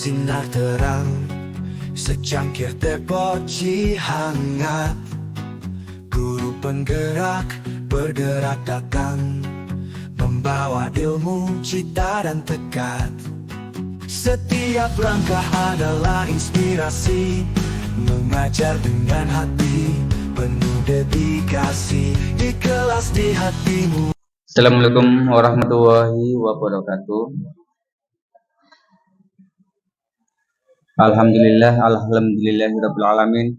sinar terang, secangkir tepoci hangat. Guru penggerak bergerak datang, membawa ilmu, cita dan tekad. Setiap langkah adalah inspirasi, mengajar dengan hati penuh dedikasi, di kelas di hatimu. Assalamualaikum warahmatullahi wabarakatuh. Alhamdulillahirabbil alamin.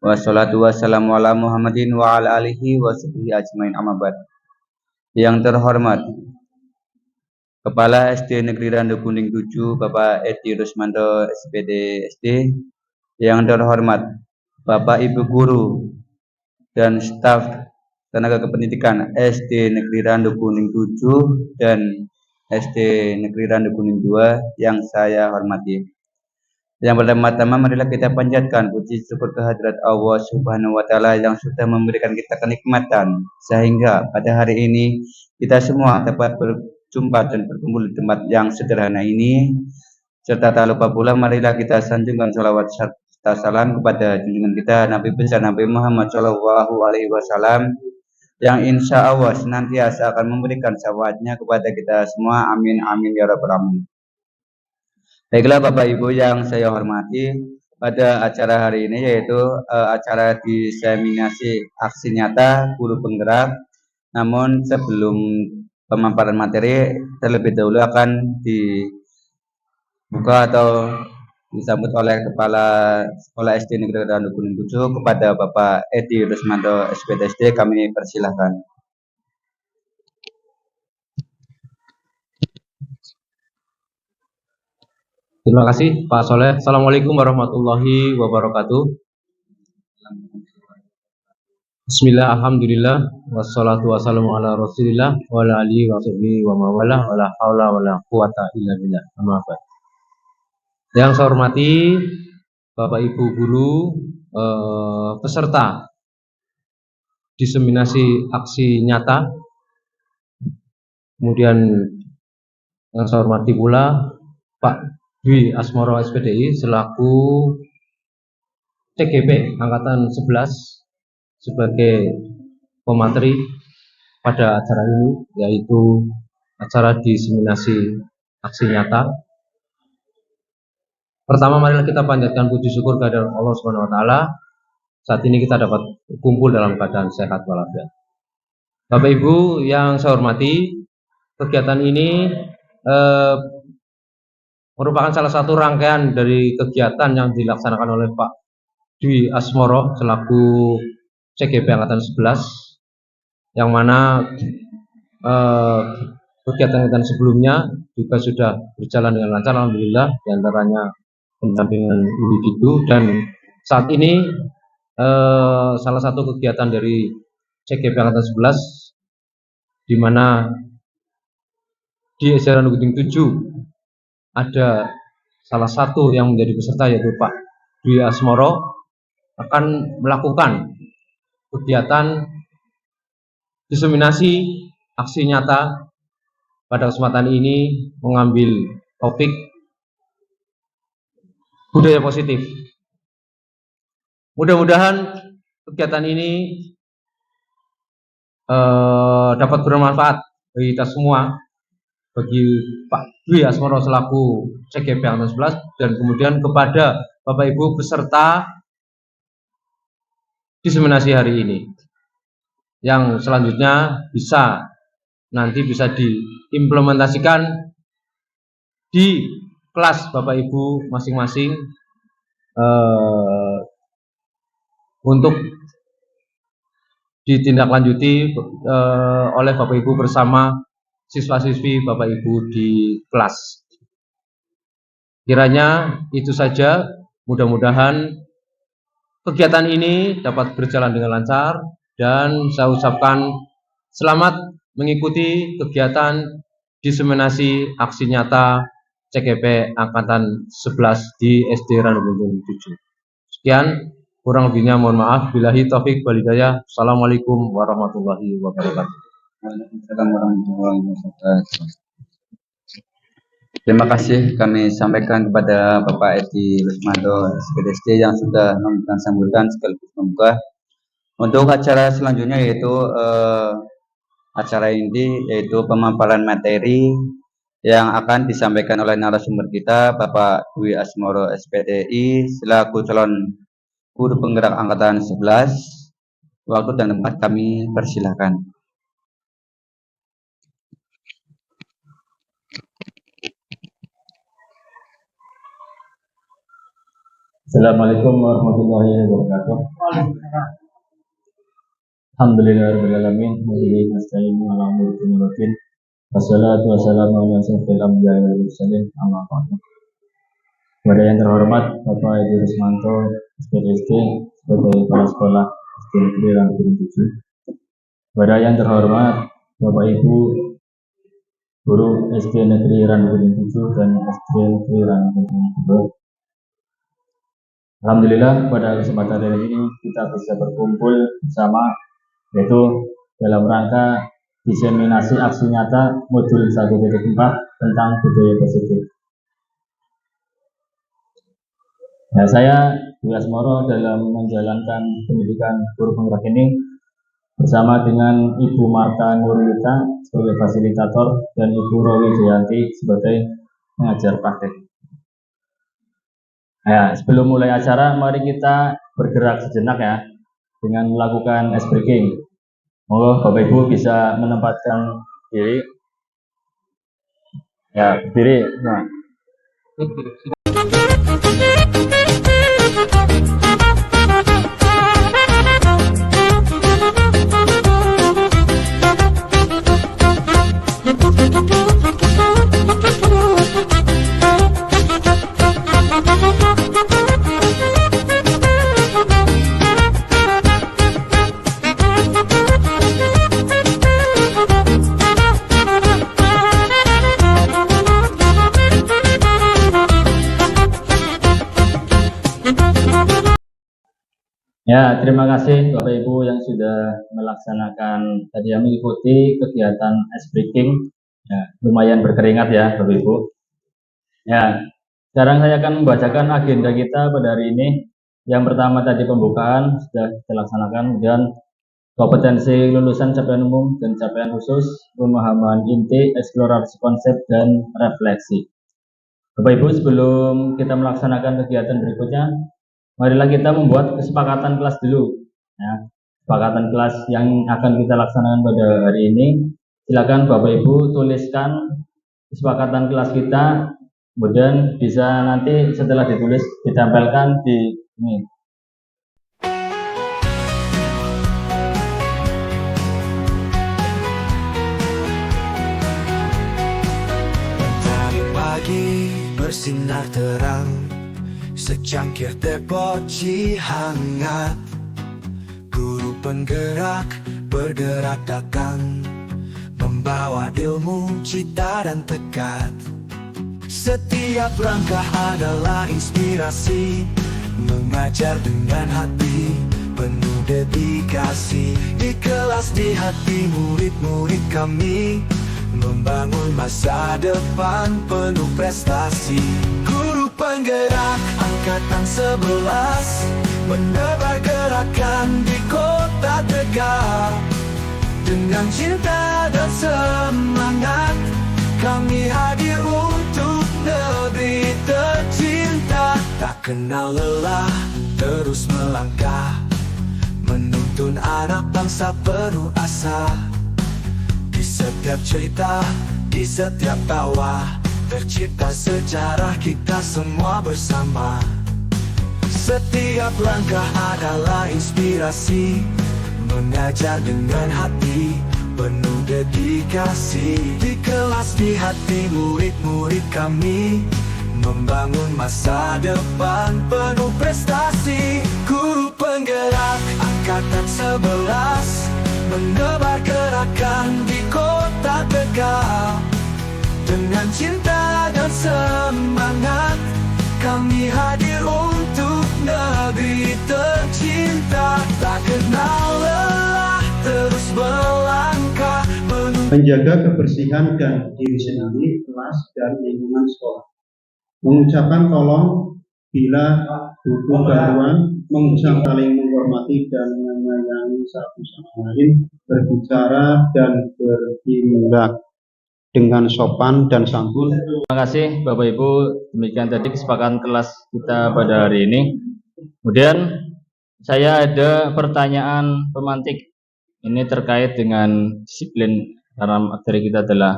Wassalatu wassalamu ala Muhammadin wa ala alihi wa sahbihi ajmain, amma ba'd. Yang terhormat Kepala SD Negeri Randu Kuning 7 Bapak Edi Rusmanto SPD SD. Yang terhormat Bapak Ibu guru dan staf tenaga kependidikan SD Negeri Randu Kuning 7 dan SD Negeri Randu Kuning 2 yang saya hormati. Yang pertama-tama marilah kita panjatkan puji syukur kehadirat Allah Subhanahu wa taala yang sudah memberikan kita kenikmatan sehingga pada hari ini kita semua dapat berjumpa dan berkumpul di tempat yang sederhana ini. Serta tak lupa pula marilah kita sanjungkan sholawat serta salam kepada junjungan kita Nabi besar Nabi Muhammad Shallallahu Alaihi Wasallam yang insya Allah senantiasa akan memberikan syafaatnya kepada kita semua. Amin amin ya rabbal alamin. Baiklah Bapak Ibu yang saya hormati, pada acara hari ini yaitu acara diseminasi aksi nyata guru penggerak. Namun sebelum pemaparan materi, terlebih dahulu akan dibuka atau disambut oleh Kepala Sekolah SD Negeri Randu Kuning 7 kepada Bapak Edi Rusmanto SPD. Kami persilahkan. Terima kasih Pak Soleh. Assalamualaikum warahmatullahi wabarakatuh. Bismillah, alhamdulillah, wassalatu wassalamu ala rasulillah wa ala alihi wa sahbihi wa mawalah wa la hawla wa la quwata illa billah. Amma ba'd. Yang saya hormati Bapak Ibu guru, peserta diseminasi aksi nyata. Kemudian yang saya hormati pula Pak Dwi Asmoro SPDI selaku CGP Angkatan 11 sebagai pemateri pada acara ini, yaitu acara diseminasi aksi nyata. Pertama, marilah kita panjatkan puji syukur kehadirat Allah Subhanahu wa taala. Saat ini kita dapat kumpul dalam keadaan sehat walafiat. Bapak Ibu yang saya hormati, kegiatan ini merupakan salah satu rangkaian dari kegiatan yang dilaksanakan oleh Pak Dwi Asmoro selaku CGP Angkatan 11, yang mana kegiatan sebelumnya juga sudah berjalan dengan lancar, alhamdulillah, diantaranya pendampingan individu, dan saat ini salah satu kegiatan dari CGP Angkatan 11 di mana di SD Randu Kuning 7 ada salah satu yang menjadi peserta yaitu Pak Dwi Asmoro akan melakukan kegiatan diseminasi aksi nyata. Pada kesempatan ini mengambil topik budaya positif. Mudah-mudahan kegiatan ini dapat bermanfaat bagi kita semua, bagi Pak Dwi Asmoro selaku CGP Angkatan 11 dan kemudian kepada Bapak Ibu peserta diseminasi hari ini, yang selanjutnya nanti bisa diimplementasikan di kelas Bapak Ibu masing-masing untuk ditindaklanjuti oleh Bapak Ibu bersama siswa-siswi Bapak Ibu di kelas. Kiranya itu saja, mudah-mudahan kegiatan ini dapat berjalan dengan lancar dan saya ucapkan selamat mengikuti kegiatan diseminasi aksi nyata CGP Angkatan 11 di SD Randu Kuning 7. Sekian, kurang lebihnya mohon maaf. Billahi taufik wal hidayah. Assalamualaikum warahmatullahi wabarakatuh. Waalaikumsalam warahmatullahi wabarakatuh. Terima kasih kami sampaikan kepada Bapak Edi Rusmanto SPDSD yang sudah memberikan sambutan sekaligus membuka. Untuk acara selanjutnya yaitu acara inti yaitu pemaparan materi yang akan disampaikan oleh narasumber kita Bapak Dwi Asmoro SPDI selaku calon guru penggerak angkatan 11. Waktu dan tempat kami persilahkan. Assalamualaikum warahmatullahi wabarakatuh. Alhamdulillahirrahmanirrahim. Wabillahi nasta'in ala umuri dunya waddin. Wassalatu wassalamu ala asyrofil anbiya'i wal mursalin. Amma ba'du. Kepada yang terhormat Bapak Edi Rusmanto SPDSD sebagai kepala sekolah SD Negeri Rangkuman 7. Kepada yang terhormat Bapak Ibu guru SD Negeri Rangkuman 7 dan SD Negeri Rangkuman 2. Alhamdulillah pada kesempatan hari ini kita bisa berkumpul bersama yaitu dalam rangka diseminasi aksi nyata modul 1.4 tentang budaya positif. Nah, saya Dwi Asmoro dalam menjalankan pendidikan guru penggerak ini bersama dengan Ibu Marta Nurlita sebagai fasilitator dan Ibu Rowi Jayanti sebagai pengajar praktek. Ya, sebelum mulai acara, mari kita bergerak sejenak ya, dengan melakukan ice breaking. Monggo Bapak Ibu bisa menempatkan diri. Ya, berdiri. Nah. Ya, terima kasih Bapak Ibu yang sudah melaksanakan tadi yang mengikuti kegiatan ice breaking. Ya, lumayan berkeringat ya Bapak Ibu. Ya, sekarang saya akan membacakan agenda kita pada hari ini. Yang pertama tadi pembukaan sudah dilaksanakan dan kompetensi lulusan capaian umum dan capaian khusus, pemahaman inti, eksplorasi konsep dan refleksi. Bapak Ibu, sebelum kita melaksanakan kegiatan berikutnya, marilah kita membuat kesepakatan kelas dulu. Ya, kesepakatan kelas yang akan kita laksanakan pada hari ini. Silakan Bapak Ibu tuliskan kesepakatan kelas kita, kemudian bisa nanti setelah ditulis ditempelkan di ini. Mentari pagi bersinar terang, secangkir teh poci hangat. Guru penggerak bergerak datang, membawa ilmu, cita dan tekad. Setiap langkah adalah inspirasi, mengajar dengan hati penuh dedikasi. Di kelas, di hati murid-murid kami, membangun masa depan penuh prestasi. Guru penggerak angkatan 11, menebar gerakan di kota Tegal. Dengan cinta dan semangat, kami hadir untuk negeri tercinta. Tak kenal lelah, terus melangkah, menuntun anak bangsa penuh asa. Di setiap cerita, di setiap tawa, tercipta sejarah kita semua bersama. Setiap langkah adalah inspirasi, mengajar dengan hati penuh dedikasi. Di kelas, di hati murid-murid kami, membangun masa depan penuh prestasi. Guru penggerak angkatan 11, menebar gerakan di kota Tegal. Dengan cinta dan semangat, kami hadir untuk negeri tercinta. Tak kenal lelah, terus melangkah menuju menjaga kebersihan dan diri sendiri, kelas, dan lingkungan sekolah. Mengucapkan tolong bila butuh bantuan, mengucap saling menghormati dan menyayangi satu sama lain, berbicara dan bertindak dengan sopan dan santun. Terima kasih Bapak Ibu, demikian tadi kesepakatan kelas kita pada hari ini. Kemudian saya ada pertanyaan pemantik. Ini terkait dengan disiplin, karena materi kita adalah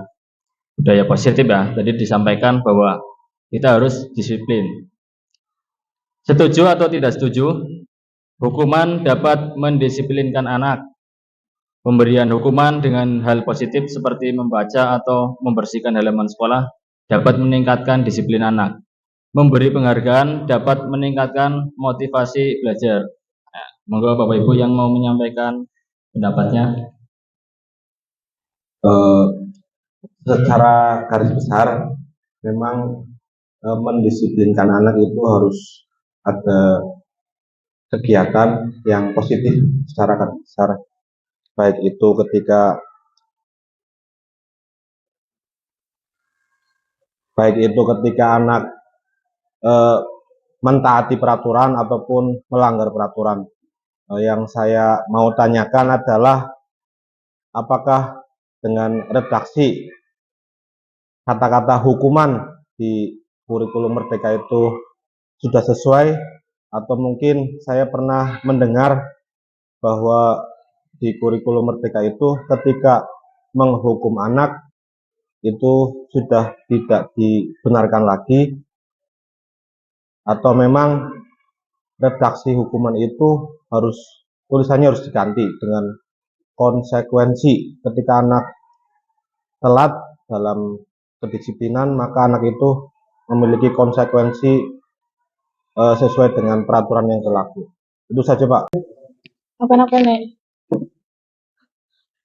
budaya positif ya. Tadi disampaikan bahwa kita harus disiplin. Setuju atau tidak setuju? Hukuman dapat mendisiplinkan anak. Pemberian hukuman dengan hal positif seperti membaca atau membersihkan halaman sekolah dapat meningkatkan disiplin anak. Memberi penghargaan dapat meningkatkan motivasi belajar. Nah, monggo Bapak Ibu yang mau menyampaikan pendapatnya. Secara garis besar memang mendisiplinkan anak itu harus ada kegiatan yang positif secara garis besar, baik itu ketika anak mentaati peraturan ataupun melanggar peraturan. Yang saya mau tanyakan adalah apakah dengan redaksi kata-kata hukuman di kurikulum Merdeka itu sudah sesuai, atau mungkin saya pernah mendengar bahwa di kurikulum Merdeka itu ketika menghukum anak itu sudah tidak dibenarkan lagi, atau memang redaksi hukuman itu tulisannya harus diganti dengan konsekuensi. Ketika anak telat dalam kedisiplinan, maka anak itu memiliki konsekuensi sesuai dengan peraturan yang berlaku. Itu saja, Pak. Apa nih?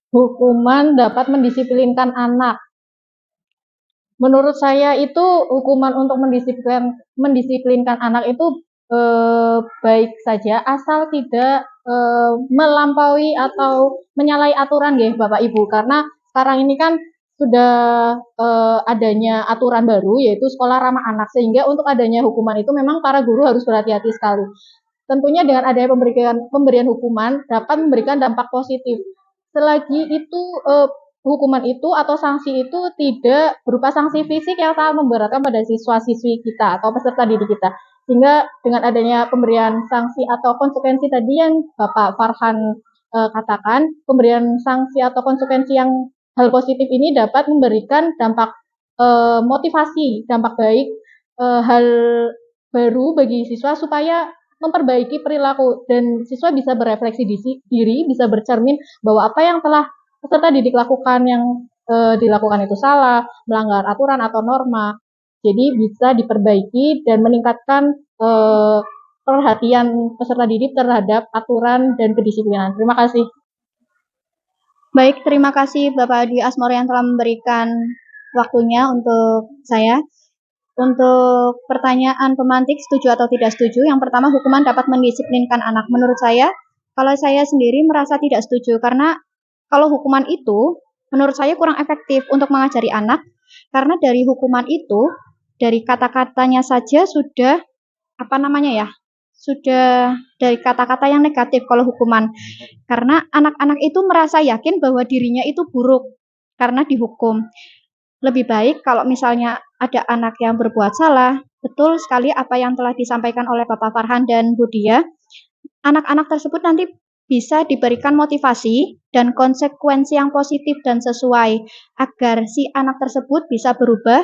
Hukuman dapat mendisiplinkan anak. Menurut saya itu hukuman untuk mendisiplinkan anak itu baik saja asal tidak melampaui atau menyalahi aturan ya Bapak Ibu, karena sekarang ini kan sudah adanya aturan baru yaitu sekolah ramah anak, sehingga untuk adanya hukuman itu memang para guru harus berhati-hati sekali. Tentunya dengan adanya pemberian hukuman dapat memberikan dampak positif selagi itu hukuman itu atau sanksi itu tidak berupa sanksi fisik yang sangat memberatkan pada siswa-siswi kita atau peserta didik kita. Sehingga dengan adanya pemberian sanksi atau konsekuensi tadi yang Bapak Farhan katakan, pemberian sanksi atau konsekuensi yang hal positif ini dapat memberikan dampak motivasi, dampak baik, hal baru bagi siswa supaya memperbaiki perilaku, dan siswa bisa berefleksi diri, bisa bercermin bahwa apa yang telah peserta didik lakukan yang dilakukan itu salah, melanggar aturan atau norma. Jadi bisa diperbaiki dan meningkatkan perhatian peserta didik terhadap aturan dan kedisiplinan. Terima kasih. Baik, terima kasih Bapak Dwi Asmoro yang telah memberikan waktunya untuk saya. Untuk pertanyaan pemantik setuju atau tidak setuju, yang pertama hukuman dapat mendisiplinkan anak. Menurut saya, kalau saya sendiri merasa tidak setuju, karena kalau hukuman itu menurut saya kurang efektif untuk mengajari anak, karena dari hukuman itu, dari kata-katanya saja sudah sudah dari kata-kata yang negatif kalau hukuman, karena anak-anak itu merasa yakin bahwa dirinya itu buruk karena dihukum. Lebih baik kalau misalnya ada anak yang berbuat salah, betul sekali apa yang telah disampaikan oleh Bapak Farhan dan Bu Dia, anak-anak tersebut nanti bisa diberikan motivasi dan konsekuensi yang positif dan sesuai, agar si anak tersebut bisa berubah,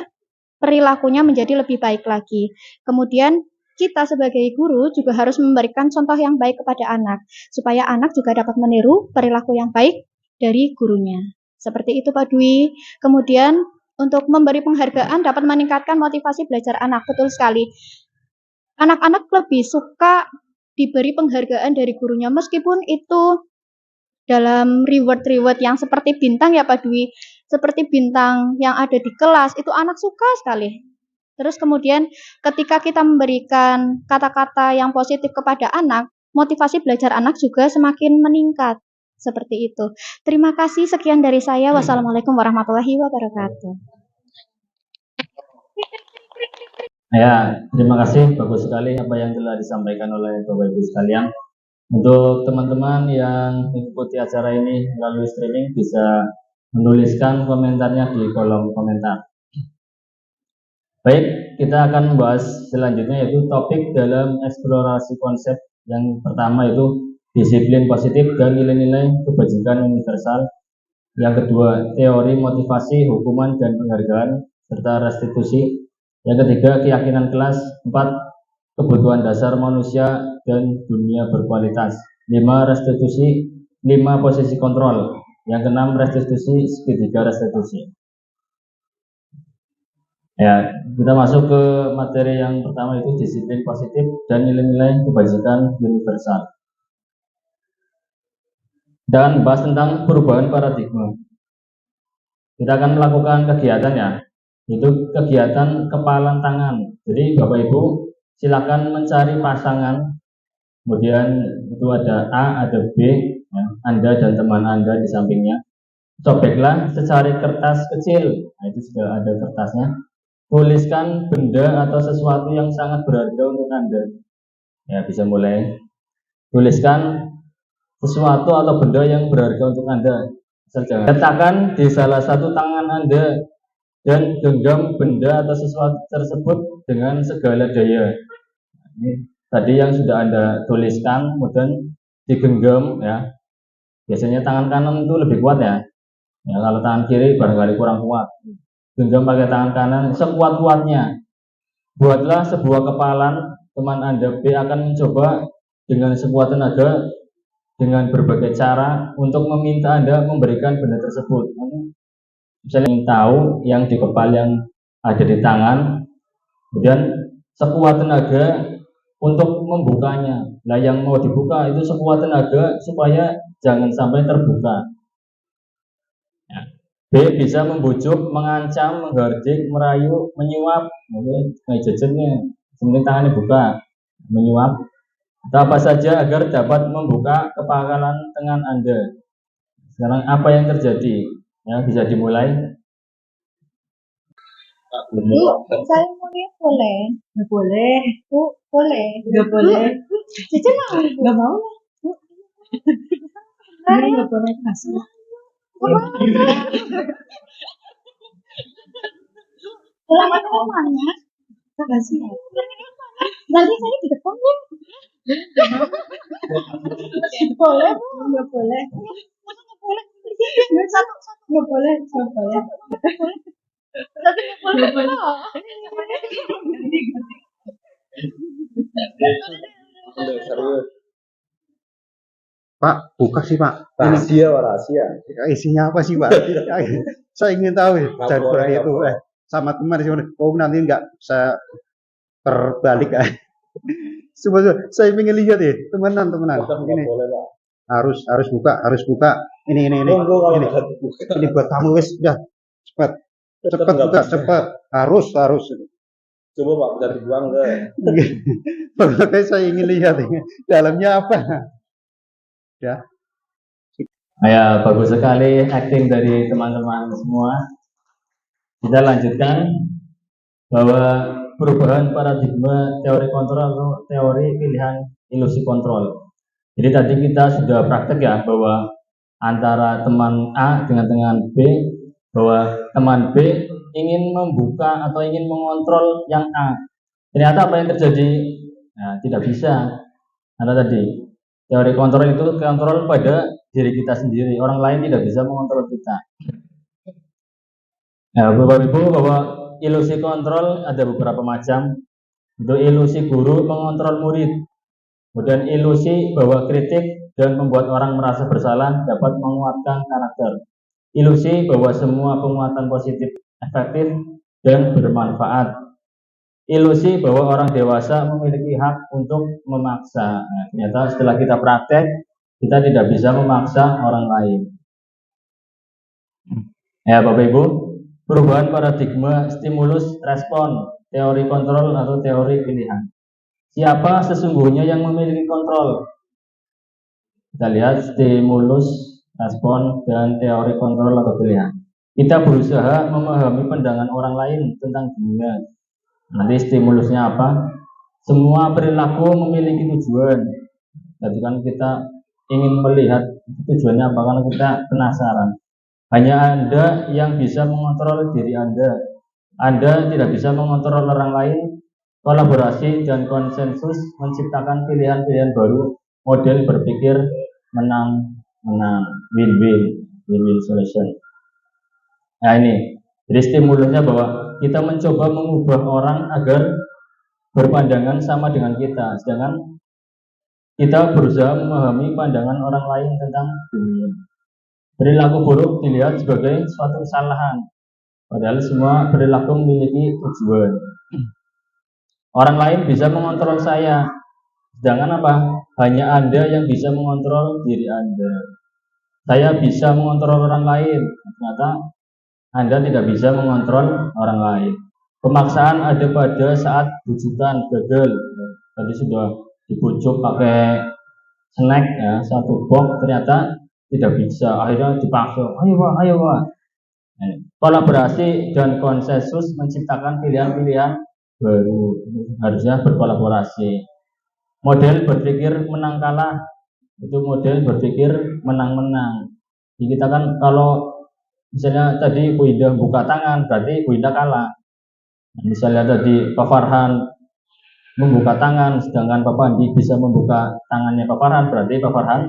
perilakunya menjadi lebih baik lagi. Kemudian kita sebagai guru juga harus memberikan contoh yang baik kepada anak, supaya anak juga dapat meniru perilaku yang baik dari gurunya. Seperti itu Pak Dwi. Kemudian untuk memberi penghargaan dapat meningkatkan motivasi belajar anak. Betul sekali. Anak-anak lebih suka diberi penghargaan dari gurunya, meskipun itu dalam reward yang seperti bintang ya Pak Dwi, seperti bintang yang ada di kelas, itu anak suka sekali. Terus kemudian ketika kita memberikan kata-kata yang positif kepada anak, motivasi belajar anak juga semakin meningkat. Seperti itu. Terima kasih, sekian dari saya. Wassalamualaikum warahmatullahi wabarakatuh. Ya, terima kasih. Bagus sekali apa yang telah disampaikan oleh Bapak Ibu sekalian. Untuk teman-teman yang mengikuti acara ini melalui streaming bisa menuliskan komentarnya di kolom komentar. Baik, kita akan membahas selanjutnya yaitu topik dalam eksplorasi konsep yang pertama itu disiplin positif dan nilai-nilai kebajikan universal. Yang kedua, teori motivasi, hukuman dan penghargaan serta restitusi. Yang ketiga, keyakinan kelas. 4, kebutuhan dasar manusia dan dunia berkualitas. 5, restitusi. 5, posisi kontrol. Yang keenam, restitusi. Ketiga, restitusi. Ya, kita masuk ke materi yang pertama itu disiplin positif dan nilai-nilai kebajikan universal. Dan bahas tentang perubahan paradigma. Kita akan melakukan kegiatan ya, itu kegiatan kepalan tangan. Jadi Bapak Ibu silakan mencari pasangan, kemudian itu ada A, ada B, ya, Anda dan teman Anda di sampingnya. Sobeklah secari kertas kecil, nah, itu sudah ada kertasnya. Tuliskan benda atau sesuatu yang sangat berharga untuk Anda. Ya, bisa mulai. Tuliskan sesuatu atau benda yang berharga untuk Anda. Letakkan di salah satu tangan Anda dan genggam benda atau sesuatu tersebut dengan segala daya. Ini tadi yang sudah Anda tuliskan, kemudian digenggam ya. Biasanya tangan kanan itu lebih kuat ya. Ya, kalau tangan kiri barangkali kurang kuat. Genggam pakai tangan kanan sekuat-kuatnya. Buatlah sebuah kepalan. Teman Anda B akan mencoba dengan sekuat tenaga dengan berbagai cara untuk meminta Anda memberikan benda tersebut. Misalnya ingin tahu yang di kepala yang ada di tangan, kemudian sekuat tenaga untuk membukanya. Nah, yang mau dibuka itu sekuat tenaga supaya jangan sampai terbuka. Ya. B bisa membujuk, mengancam, menghardik, merayu, menyuap. Kayak jajannya, sebenarnya tangannya buka, menyuap. Atau apa saja agar dapat membuka kepalan tangan Anda. Sekarang apa yang terjadi? Ya, bisa dimulai. Bu, saya mau lihat boleh? Nggak boleh. Bu, boleh? Nggak boleh. Cici mau? Nggak mau. Ini nggak boleh kasih. Selamat rumahnya. Kasih. Nanti saya di depan ya. Boleh, Bu? Nggak boleh. Masa nggak boleh? Satu, nggak boleh. Nggak boleh. Tapi nggak boleh. Pak, buka sih Pak. Rahasia. Isinya apa sih Pak? Saya ingin tahu dan itu sama teman sih. Oh nanti nggak saya terbalik ya. Saya ingin lihat ya temenan. Ini harus buka. Ini. Ini buat tamu wes udah cepat buka cepat. Harus. Coba Pak, bisa dibuang enggak? Makanya saya ingin lihat ini dalamnya apa. Ya. Ya, bagus sekali acting dari teman-teman semua. Kita lanjutkan bahwa perubahan paradigma teori kontrol atau teori pilihan ilusi kontrol. Jadi tadi kita sudah praktek ya bahwa antara teman A dengan B, bahwa teman B ingin membuka atau ingin mengontrol yang A. Ternyata apa yang terjadi? Nah, tidak bisa. Karena tadi teori kontrol itu kontrol pada diri kita sendiri. Orang lain tidak bisa mengontrol kita. Nah, Bapak Ibu, bahwa ilusi kontrol ada beberapa macam. Itu ilusi guru mengontrol murid. Kemudian ilusi bahwa kritik dan membuat orang merasa bersalah dapat menguatkan karakter. Ilusi bahwa semua penguatan positif efektif dan bermanfaat. Ilusi bahwa orang dewasa memiliki hak untuk memaksa. Nah, ternyata setelah kita praktek, kita tidak bisa memaksa orang lain. Ya, Bapak Ibu, perubahan paradigma stimulus respon, teori kontrol atau teori pilihan. Siapa sesungguhnya yang memiliki kontrol? Kita lihat stimulus, respon, dan teori kontrol atau pilihan. Kita berusaha memahami pandangan orang lain tentang dunia. Nanti stimulusnya apa? Semua perilaku memiliki tujuan. Jadi kan kita ingin melihat tujuannya apa, karena kita penasaran. Hanya Anda yang bisa mengontrol diri Anda. Anda tidak bisa mengontrol orang lain. Kolaborasi dan konsensus menciptakan pilihan-pilihan baru, model berpikir menang-menang, win-win solution. Nah ini, jadi stimulusnya bahwa kita mencoba mengubah orang agar berpandangan sama dengan kita, sedangkan kita berusaha memahami pandangan orang lain tentang dunia. Perilaku buruk dilihat sebagai suatu kesalahan, padahal semua perilaku memiliki tujuan. Orang lain bisa mengontrol saya, sedangkan apa? Hanya Anda yang bisa mengontrol diri Anda. Saya bisa mengontrol orang lain, ternyata Anda tidak bisa mengontrol orang lain. Pemaksaan ada pada saat bujukan gagal. Tadi sudah dibujuk pakai snack ya, satu box, ternyata tidak bisa. Akhirnya dipaksa, ayo Pak. Kolaborasi dan konsensus menciptakan pilihan-pilihan baru, harusnya berkolaborasi. Model berpikir menang kalah itu model berpikir menang-menang. Jadi kita kan kalau misalnya tadi Bu Indah buka tangan, berarti Bu Indah kalah. Misalnya tadi Pak Farhan membuka tangan, sedangkan Pak Pandi bisa membuka tangannya Pak Farhan, berarti Pak Farhan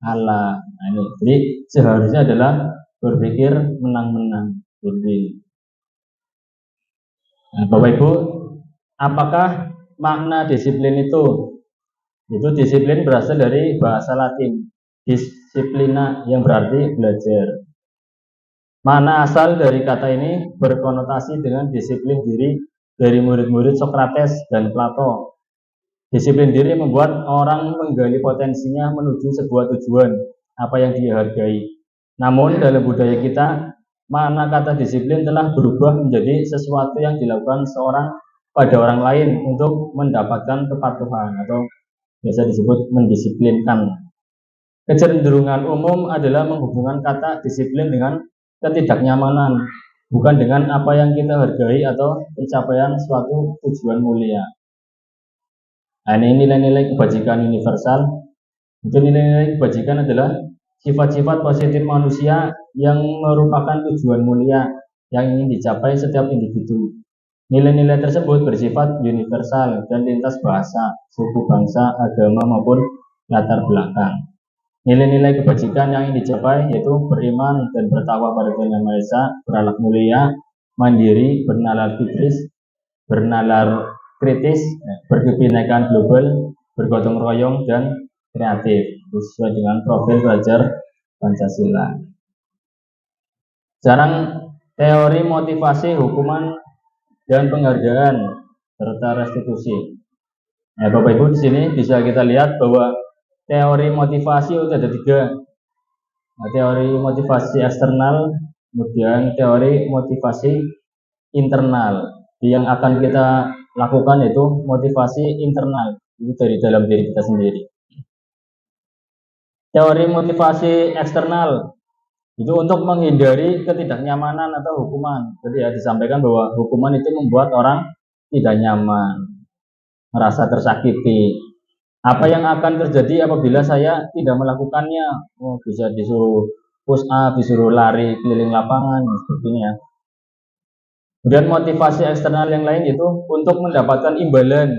kalah. Nah, ini. Jadi seharusnya adalah berpikir menang-menang. Nah, Bapak Ibu, apakah makna disiplin itu? Itu disiplin berasal dari bahasa Latin, disiplina, yang berarti belajar. Makna asal dari kata ini berkonotasi dengan disiplin diri dari murid-murid Sokrates dan Plato. Disiplin diri membuat orang menggali potensinya menuju sebuah tujuan, apa yang dia hargai. Namun dalam budaya kita, makna kata disiplin telah berubah menjadi sesuatu yang dilakukan seorang pada orang lain untuk mendapatkan kepatuhan atau biasa disebut mendisiplinkan. Kecenderungan umum adalah menghubungkan kata disiplin dengan ketidaknyamanan, bukan dengan apa yang kita hargai atau pencapaian suatu tujuan mulia. Nah, ini nilai-nilai kebajikan universal. Itu nilai-nilai kebajikan adalah sifat-sifat positif manusia yang merupakan tujuan mulia yang ingin dicapai setiap individu. Nilai-nilai tersebut bersifat universal dan lintas bahasa, suku, bangsa, agama maupun latar belakang. Nilai-nilai kebajikan yang ingin dicapai yaitu beriman dan bertakwa pada Tuhan Yang Maha Esa, berakhlak mulia, mandiri, bernalar kritis, berkebinekaan global, bergotong royong, dan kreatif sesuai dengan profil pelajar Pancasila. Sekarang teori motivasi, hukuman, dan penghargaan serta restitusi. Nah, Bapak Ibu, di sini bisa kita lihat bahwa teori motivasi itu ada 3. Nah, teori motivasi eksternal, kemudian teori motivasi internal. Yang akan kita lakukan yaitu motivasi internal, itu dari dalam diri kita sendiri. Teori motivasi eksternal itu untuk menghindari ketidaknyamanan atau hukuman. Jadi ya disampaikan bahwa hukuman itu membuat orang tidak nyaman, merasa tersakiti. Apa yang akan terjadi apabila saya tidak melakukannya? Oh, bisa disuruh push up, disuruh lari keliling lapangan, seperti ini ya. Kemudian motivasi eksternal yang lain itu untuk mendapatkan imbalan.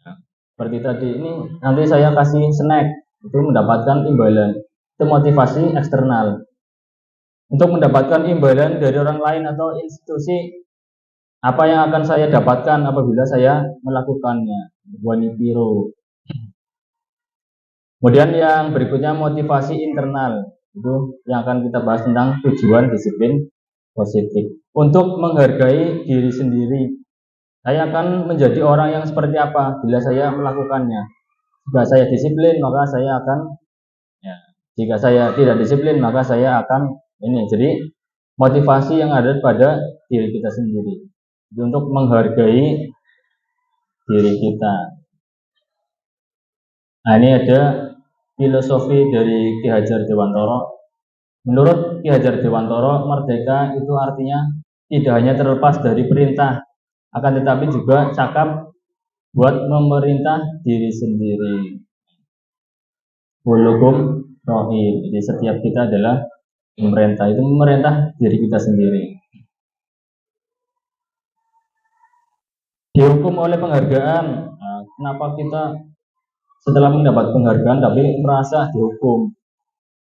Nah, seperti tadi ini nanti saya kasih snack, itu mendapatkan imbalan. Itu motivasi eksternal. Untuk mendapatkan imbalan dari orang lain atau institusi, apa yang akan saya dapatkan apabila saya melakukannya? Wanipiro. Kemudian yang berikutnya motivasi internal, itu yang akan kita bahas tentang tujuan disiplin positif. Untuk menghargai diri sendiri, saya akan menjadi orang yang seperti apa bila saya melakukannya. Jika saya disiplin, maka saya akan jika saya tidak disiplin, maka saya akan ini. Jadi motivasi yang ada pada diri kita sendiri itu untuk menghargai diri kita. Nah, ini ada filosofi dari Ki Hajar Dewantoro. Menurut Ki Hajar Dewantoro, merdeka itu artinya tidak hanya terlepas dari perintah, akan tetapi juga cakap buat memerintah diri sendiri. Bulukum rohim. Jadi setiap kita adalah pemerintah, itu memerintah diri kita sendiri. Dihukum oleh penghargaan. Nah, kenapa kita setelah mendapat penghargaan tapi merasa dihukum?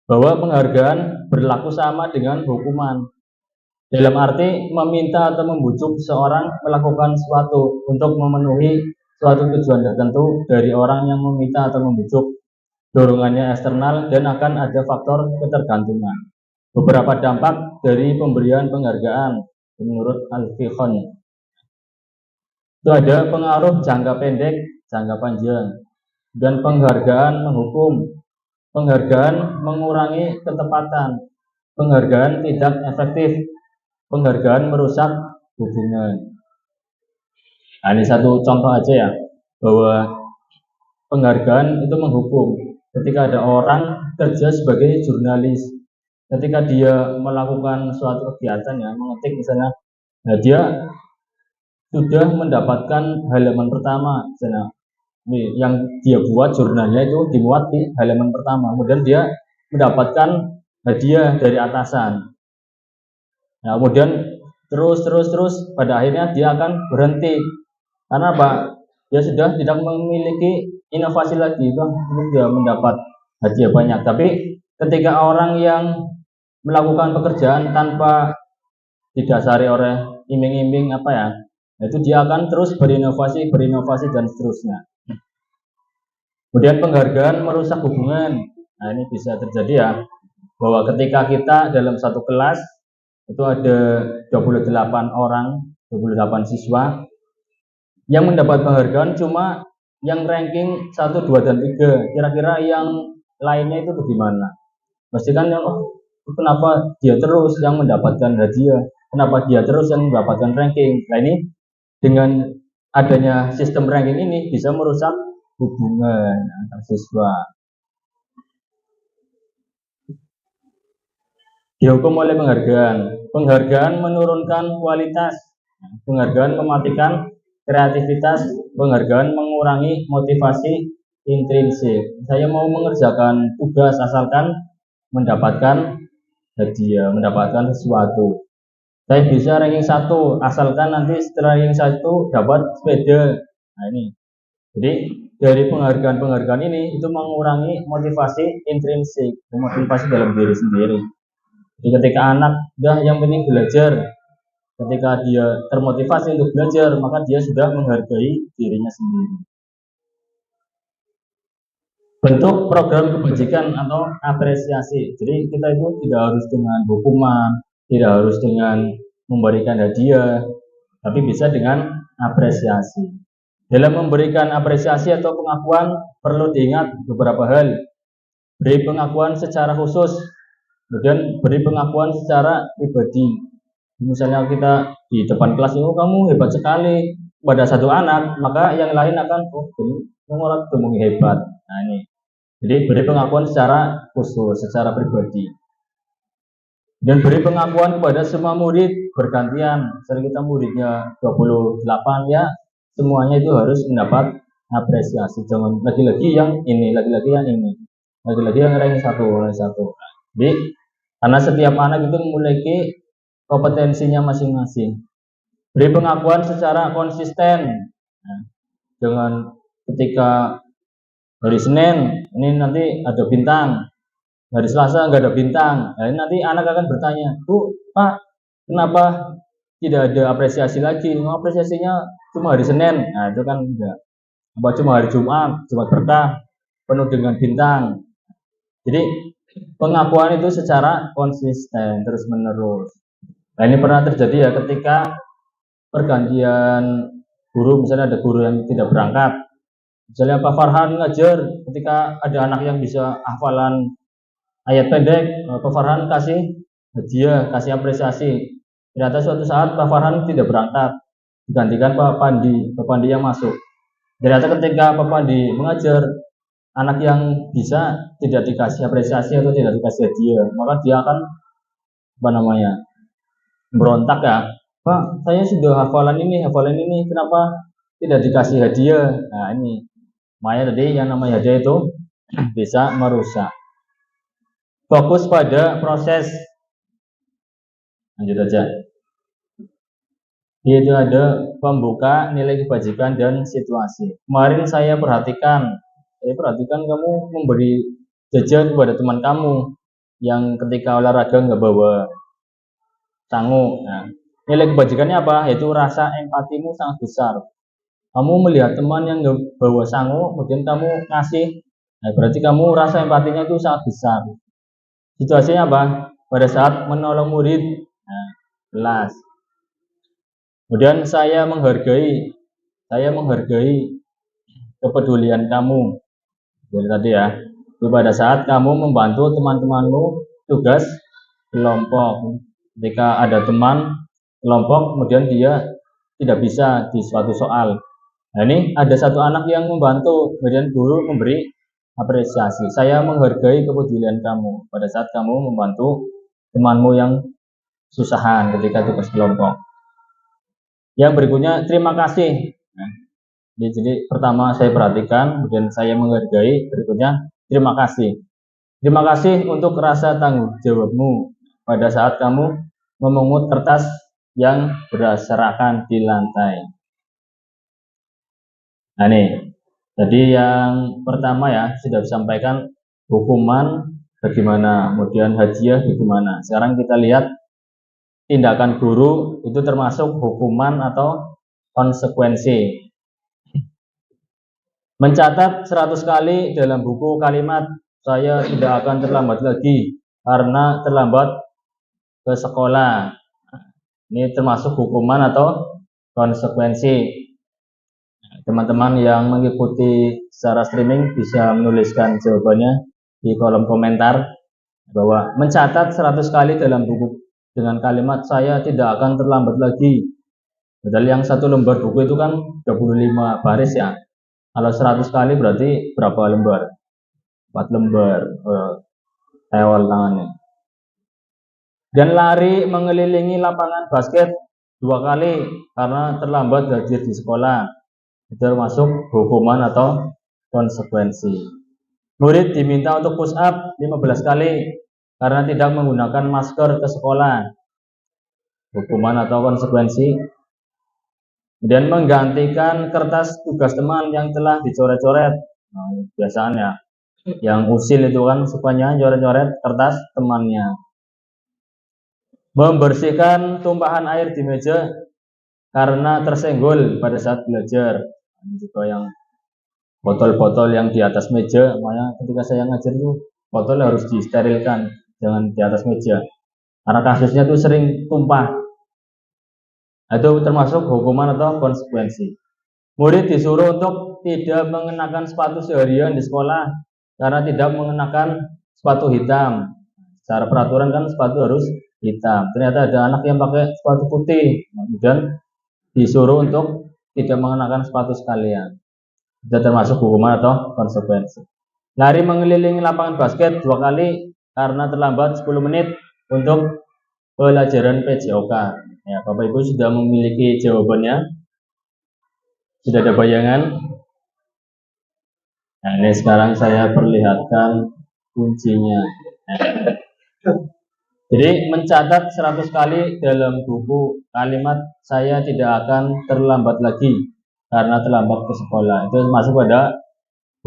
Bahwa penghargaan berlaku sama dengan hukuman. Dalam arti meminta atau membujuk seorang melakukan sesuatu untuk memenuhi suatu tujuan tertentu dari orang yang meminta atau membujuk. Dorongannya eksternal dan akan ada faktor ketergantungan. Beberapa dampak dari pemberian penghargaan menurut Al-Fiqhon. Itu ada pengaruh jangka pendek, jangka panjang, dan penghargaan menghukum. Penghargaan mengurangi ketepatan, penghargaan tidak efektif, penghargaan merusak hubungan. Nah, ini satu contoh aja ya, bahwa penghargaan itu menghukum. Ketika ada orang kerja sebagai jurnalis, ketika dia melakukan suatu kegiatan ya, mengetik misalnya, nah dia sudah mendapatkan halaman pertama, misalnya yang dia buat jurnalnya itu dimuat di halaman pertama, kemudian dia mendapatkan hadiah dari atasan. Nah, kemudian terus pada akhirnya dia akan berhenti karena apa? Dia sudah tidak memiliki inovasi lagi, dia mendapat hadiah banyak. Tapi ketika orang yang melakukan pekerjaan tanpa didasari oleh iming-iming apa ya, itu dia akan terus berinovasi dan seterusnya. Kemudian penghargaan merusak hubungan. Nah, ini bisa terjadi ya, bahwa ketika kita dalam satu kelas itu ada 28 orang, 28 siswa yang mendapat penghargaan cuma yang ranking 1, 2, dan 3. Kira-kira yang lainnya itu bagaimana? Pasti kan kenapa dia terus yang mendapatkan hadiah? Kenapa dia terus yang mendapatkan ranking? Nah, ini dengan adanya sistem ranking ini bisa merusak hubungan antar siswa. Dihukum oleh penghargaan. Penghargaan menurunkan kualitas. Penghargaan mematikan kreativitas. Penghargaan mengurangi motivasi intrinsik. Saya mau mengerjakan tugas asalkan mendapatkan hadiah, mendapatkan sesuatu. Saya bisa ranking 1 asalkan nanti setelah ranking 1 dapat sepeda. Nah, ini. Jadi dari penghargaan ini itu mengurangi motivasi intrinsik, motivasi dalam diri sendiri. Jadi ketika anak yang penting belajar, ketika dia termotivasi untuk belajar, maka dia sudah menghargai dirinya sendiri. Bentuk program kebajikan atau apresiasi. Jadi kita itu tidak harus dengan hukuman, tidak harus dengan memberikan hadiah, tapi bisa dengan apresiasi. Dalam memberikan apresiasi atau pengakuan perlu diingat beberapa hal. Beri pengakuan secara khusus, kemudian beri pengakuan secara pribadi. Misalnya kita di depan kelas, kamu hebat sekali pada satu anak, maka yang lain akan orang kamu hebat. Nah, ini. Jadi beri pengakuan secara khusus, secara pribadi. Dan beri pengakuan kepada semua murid bergantian. Misalnya kita muridnya 28 ya, semuanya itu harus mendapat apresiasi. Jangan lagi-lagi yang ini, lagi-lagi yang ini, lagi-lagi yang ranking 1. Jadi karena setiap anak itu memiliki kompetensinya masing-masing. Beri pengakuan secara konsisten. Nah, jangan ketika hari Senin ini nanti ada bintang, hari Selasa nggak ada bintang. Nah, nanti anak akan bertanya, Bu, Pak, kenapa tidak ada apresiasi lagi? Apresiasinya cuma hari Senin. Nah, itu kan enggak. Apa cuma hari Jumat berkah, penuh dengan bintang. Jadi pengakuan itu secara konsisten terus menerus. Nah, ini pernah terjadi ya ketika pergantian guru, misalnya ada guru yang tidak berangkat. Misalnya Pak Farhan ngajar, ketika ada anak yang bisa hafalan ayat pendek, Pak Farhan kasih hadiah, kasih apresiasi. Ternyata suatu saat Pak Farhan tidak berangkat, digantikan Pak Pandi yang masuk. Ternyata ketika Pak Pandi mengajar, anak yang bisa tidak dikasih apresiasi atau tidak dikasih hadiah, maka dia akan apa namanya berontak ya. Pak, saya sudah hafalan ini, kenapa tidak dikasih hadiah? Nah ini, makanya tadi yang namanya hadiah itu bisa merusak. Fokus pada proses. Lanjut aja. Itu ada pembuka, nilai kebajikan, dan situasi. Kemarin saya perhatikan kamu memberi jajan kepada teman kamu yang ketika olahraga nggak bawa sangu. Nah, nilai kebajikannya apa? Yaitu rasa empatimu sangat besar. Kamu melihat teman yang nggak bawa sangu, kemudian kamu ngasih, nah berarti kamu rasa empatinya itu sangat besar. Situasinya apa? Pada saat menolong murid, nah, kelas. Kemudian saya menghargai kepedulian kamu. Jadi tadi ya, itu pada saat kamu membantu teman-temanmu tugas kelompok. Ketika ada teman kelompok, kemudian dia tidak bisa di suatu soal. Nah ini ada satu anak yang membantu, kemudian guru memberi apresiasi. Saya menghargai kepedulian kamu pada saat kamu membantu temanmu yang susahan ketika tugas kelompok. Yang berikutnya, terima kasih. Nah, jadi pertama saya perhatikan, kemudian saya menghargai, berikutnya terima kasih. Terima kasih untuk rasa tanggung jawabmu pada saat kamu memungut kertas yang berserakan di lantai. Nah nih, jadi yang pertama ya sudah disampaikan hukuman bagaimana, kemudian hadiah bagaimana. Sekarang kita lihat tindakan guru itu termasuk hukuman atau konsekuensi. Mencatat 100 kali dalam buku kalimat saya tidak akan terlambat lagi karena terlambat ke sekolah. Ini termasuk hukuman atau konsekuensi. Teman-teman yang mengikuti secara streaming bisa menuliskan jawabannya di kolom komentar bahwa mencatat 100 kali dalam buku dengan kalimat saya tidak akan terlambat lagi. Padahal yang satu lembar buku itu kan 25 baris ya. Kalau 100 kali berarti berapa lembar? 4 lembar. Tewal tangannya. Dan lari mengelilingi lapangan basket 2 kali karena terlambat hadir di sekolah. Itu termasuk hukuman atau konsekuensi. Murid diminta untuk push up 15 kali karena tidak menggunakan masker ke sekolah. Hukuman atau konsekuensi. Kemudian menggantikan kertas tugas teman yang telah dicoret-coret. Nah, biasanya yang usil itu kan sukanya coret-coret kertas temannya. Membersihkan tumpahan air di meja karena tersenggol pada saat belajar. Ini juga yang botol-botol yang di atas meja, makanya ketika saya ngajar itu botol harus disterilkan, jangan di atas meja. Karena kasusnya itu sering tumpah. Itu termasuk hukuman atau konsekuensi. Murid disuruh untuk tidak mengenakan sepatu seharian di sekolah karena tidak mengenakan sepatu hitam. Secara peraturan kan sepatu harus hitam. Ternyata ada anak yang pakai sepatu putih, kemudian disuruh untuk tidak mengenakan sepatu sekalian. Itu termasuk hukuman atau konsekuensi. Lari mengelilingi lapangan basket 2 kali karena terlambat 10 menit untuk pelajaran PJOK. Ya, Bapak Ibu sudah memiliki jawabannya? Sudah ada bayangan? Nah, ini sekarang saya perlihatkan kuncinya. Jadi mencatat 100 kali dalam buku kalimat saya tidak akan terlambat lagi karena terlambat ke sekolah. Itu masuk pada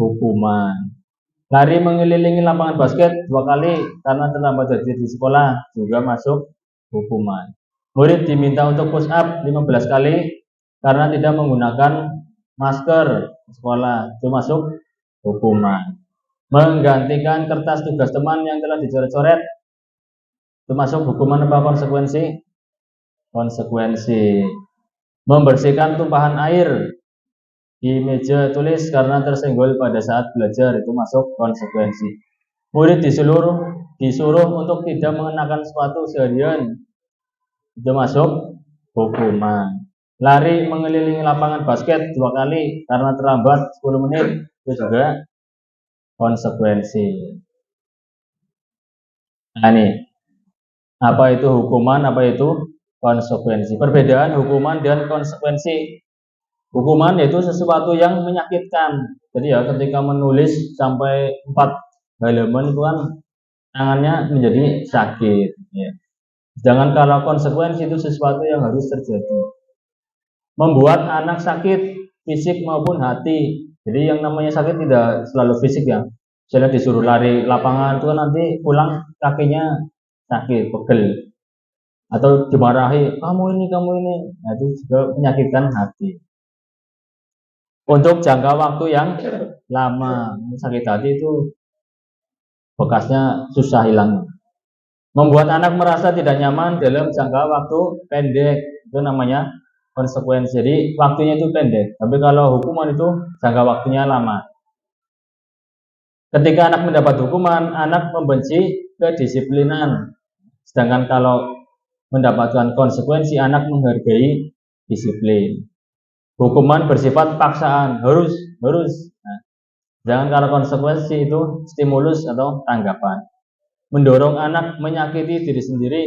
hukuman. Lari mengelilingi lapangan basket 2 kali karena terlambat hadir di sekolah juga masuk hukuman. Murid diminta untuk push up 15 kali karena tidak menggunakan masker di sekolah, itu masuk hukuman. Menggantikan kertas tugas teman yang telah dicoret-coret, itu masuk hukuman apa konsekuensi? Konsekuensi. Membersihkan tumpahan air di meja tulis karena tersenggol pada saat belajar, itu masuk konsekuensi. Murid disuruh untuk tidak mengenakan sepatu seharian, itu masuk hukuman. Lari mengelilingi lapangan basket 2 kali karena terlambat 10 menit, itu juga konsekuensi. Nah, ini apa itu hukuman, apa itu konsekuensi. Perbedaan hukuman dan konsekuensi. Hukuman yaitu sesuatu yang menyakitkan. Jadi ya ketika menulis sampai 4 halaman itu kan tangannya menjadi sakit. Ya. Sedangkan kalau konsekuensi itu sesuatu yang harus terjadi. Membuat anak sakit fisik maupun hati. Jadi yang namanya sakit tidak selalu fisik ya. Misalnya disuruh lari lapangan itu kan nanti pulang kakinya sakit, pegel. Atau dimarahi, kamu ini. Nah, itu juga menyakitkan hati. Untuk jangka waktu yang lama, sakit hati itu bekasnya susah hilang. Membuat anak merasa tidak nyaman dalam jangka waktu pendek, itu namanya konsekuensi. Jadi waktunya itu pendek, tapi kalau hukuman itu jangka waktunya lama. Ketika anak mendapat hukuman, anak membenci kedisiplinan. Sedangkan kalau mendapatkan konsekuensi, anak menghargai disiplin. Hukuman bersifat paksaan, harus. Nah, jangan kalau konsekuensi itu stimulus atau tanggapan. Mendorong anak menyakiti diri sendiri.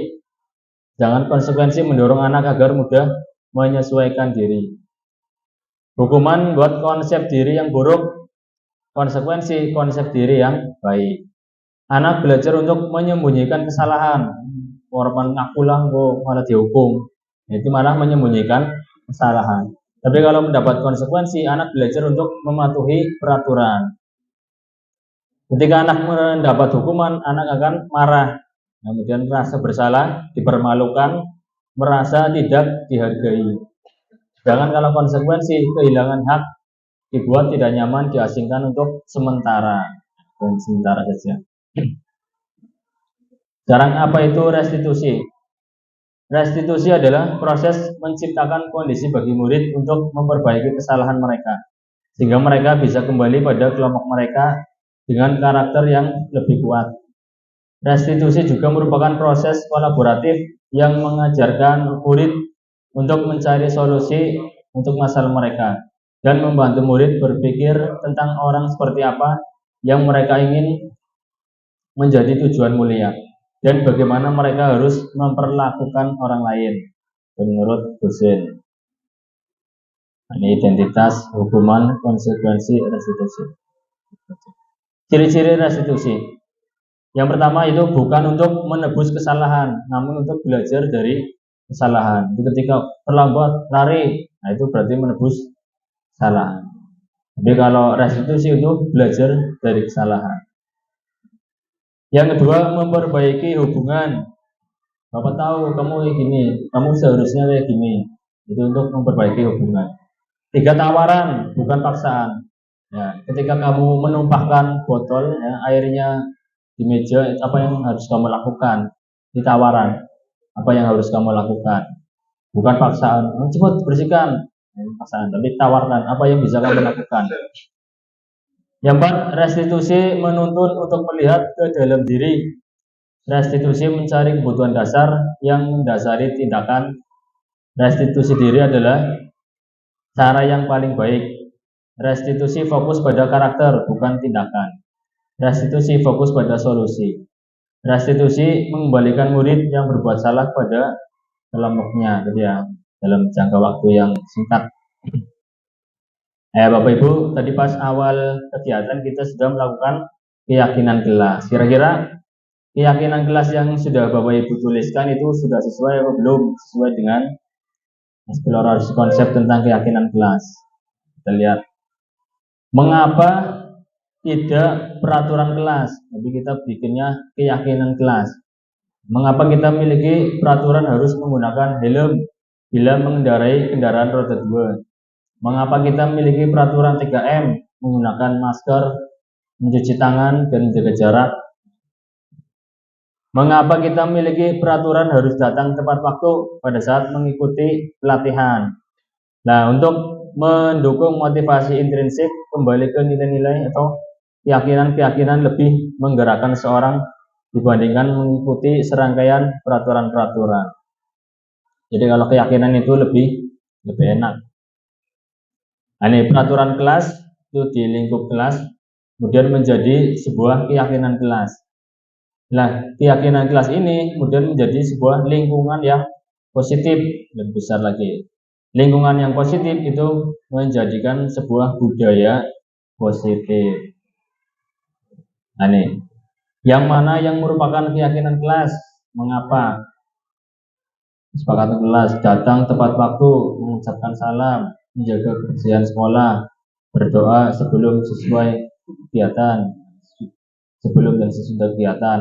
Jangan konsekuensi mendorong anak agar mudah menyesuaikan diri. Hukuman buat konsep diri yang buruk, konsekuensi konsep diri yang baik. Anak belajar untuk menyembunyikan kesalahan. Korban ngaku lah, malah dihukum. Itu malah menyembunyikan kesalahan. Tapi kalau mendapat konsekuensi, anak belajar untuk mematuhi peraturan. Ketika anak mendapat hukuman, anak akan marah, kemudian merasa bersalah, dipermalukan, merasa tidak dihargai. Sedangkan kalau konsekuensi, kehilangan hak, dibuat tidak nyaman, diasingkan untuk sementara, dan sementara saja. Sekarang apa itu restitusi? Restitusi adalah proses menciptakan kondisi bagi murid untuk memperbaiki kesalahan mereka, sehingga mereka bisa kembali pada kelompok mereka dengan karakter yang lebih kuat. Restitusi juga merupakan proses kolaboratif yang mengajarkan murid untuk mencari solusi untuk masalah mereka dan membantu murid berpikir tentang orang seperti apa yang mereka ingin menjadi tujuan mulia dan bagaimana mereka harus memperlakukan orang lain menurut dosen. Ini identitas, hukuman, konsekuensi, restitusi. Ciri-ciri restitusi. Yang pertama itu bukan untuk menebus kesalahan, namun untuk belajar dari kesalahan. Jadi ketika terlambat lari, nah itu berarti menebus kesalahan. Jadi kalau restitusi itu belajar dari kesalahan. Yang kedua, memperbaiki hubungan. Bapak tahu kamu kayak gini, kamu seharusnya kayak gini. Itu untuk memperbaiki hubungan. 3, tawaran, bukan paksaan. Ya, ketika kamu menumpahkan botol ya, airnya di meja, apa yang harus kamu lakukan? Di tawaran, apa yang harus kamu lakukan? Bukan paksaan. Cepat bersihkan, paksaan. Tapi tawarkan, apa yang bisa kamu lakukan? Yang 4, restitusi menuntun untuk melihat ke dalam diri. Restitusi mencari kebutuhan dasar yang mendasari tindakan. Restitusi diri adalah cara yang paling baik. Restitusi fokus pada karakter, bukan tindakan. Restitusi fokus pada solusi. Restitusi mengembalikan murid yang berbuat salah pada kelompoknya, jadi ya dalam jangka waktu yang singkat. Bapak Ibu, tadi pas awal kegiatan kita sudah melakukan keyakinan kelas. Kira-kira keyakinan kelas yang sudah Bapak Ibu tuliskan itu sudah sesuai atau belum sesuai dengan eksplorasi konsep tentang keyakinan kelas? Kita lihat. Mengapa tidak peraturan kelas? Jadi kita bikinnya keyakinan kelas. Mengapa kita memiliki peraturan harus menggunakan helm bila mengendarai kendaraan roda 2? Mengapa kita memiliki peraturan 3M, menggunakan masker, mencuci tangan, dan menjaga jarak? Mengapa kita memiliki peraturan harus datang tepat waktu pada saat mengikuti pelatihan? Nah, untuk mendukung motivasi intrinsik, kembali ke nilai-nilai atau keyakinan-keyakinan lebih menggerakkan seorang dibandingkan mengikuti serangkaian peraturan-peraturan. Jadi kalau keyakinan itu lebih enak. Nah, ini peraturan kelas itu di lingkup kelas. kemudian menjadi sebuah keyakinan kelas. Nah, keyakinan kelas ini kemudian menjadi sebuah lingkungan yang positif dan besar lagi. Lingkungan yang positif itu menjadikan sebuah budaya positif. Nah, ini yang mana yang merupakan keyakinan kelas? Mengapa? Kesepakatan kelas, datang tepat waktu, mengucapkan salam, menjaga kebersihan sekolah, berdoa sebelum sesuai kegiatan, sebelum dan sesudah kegiatan,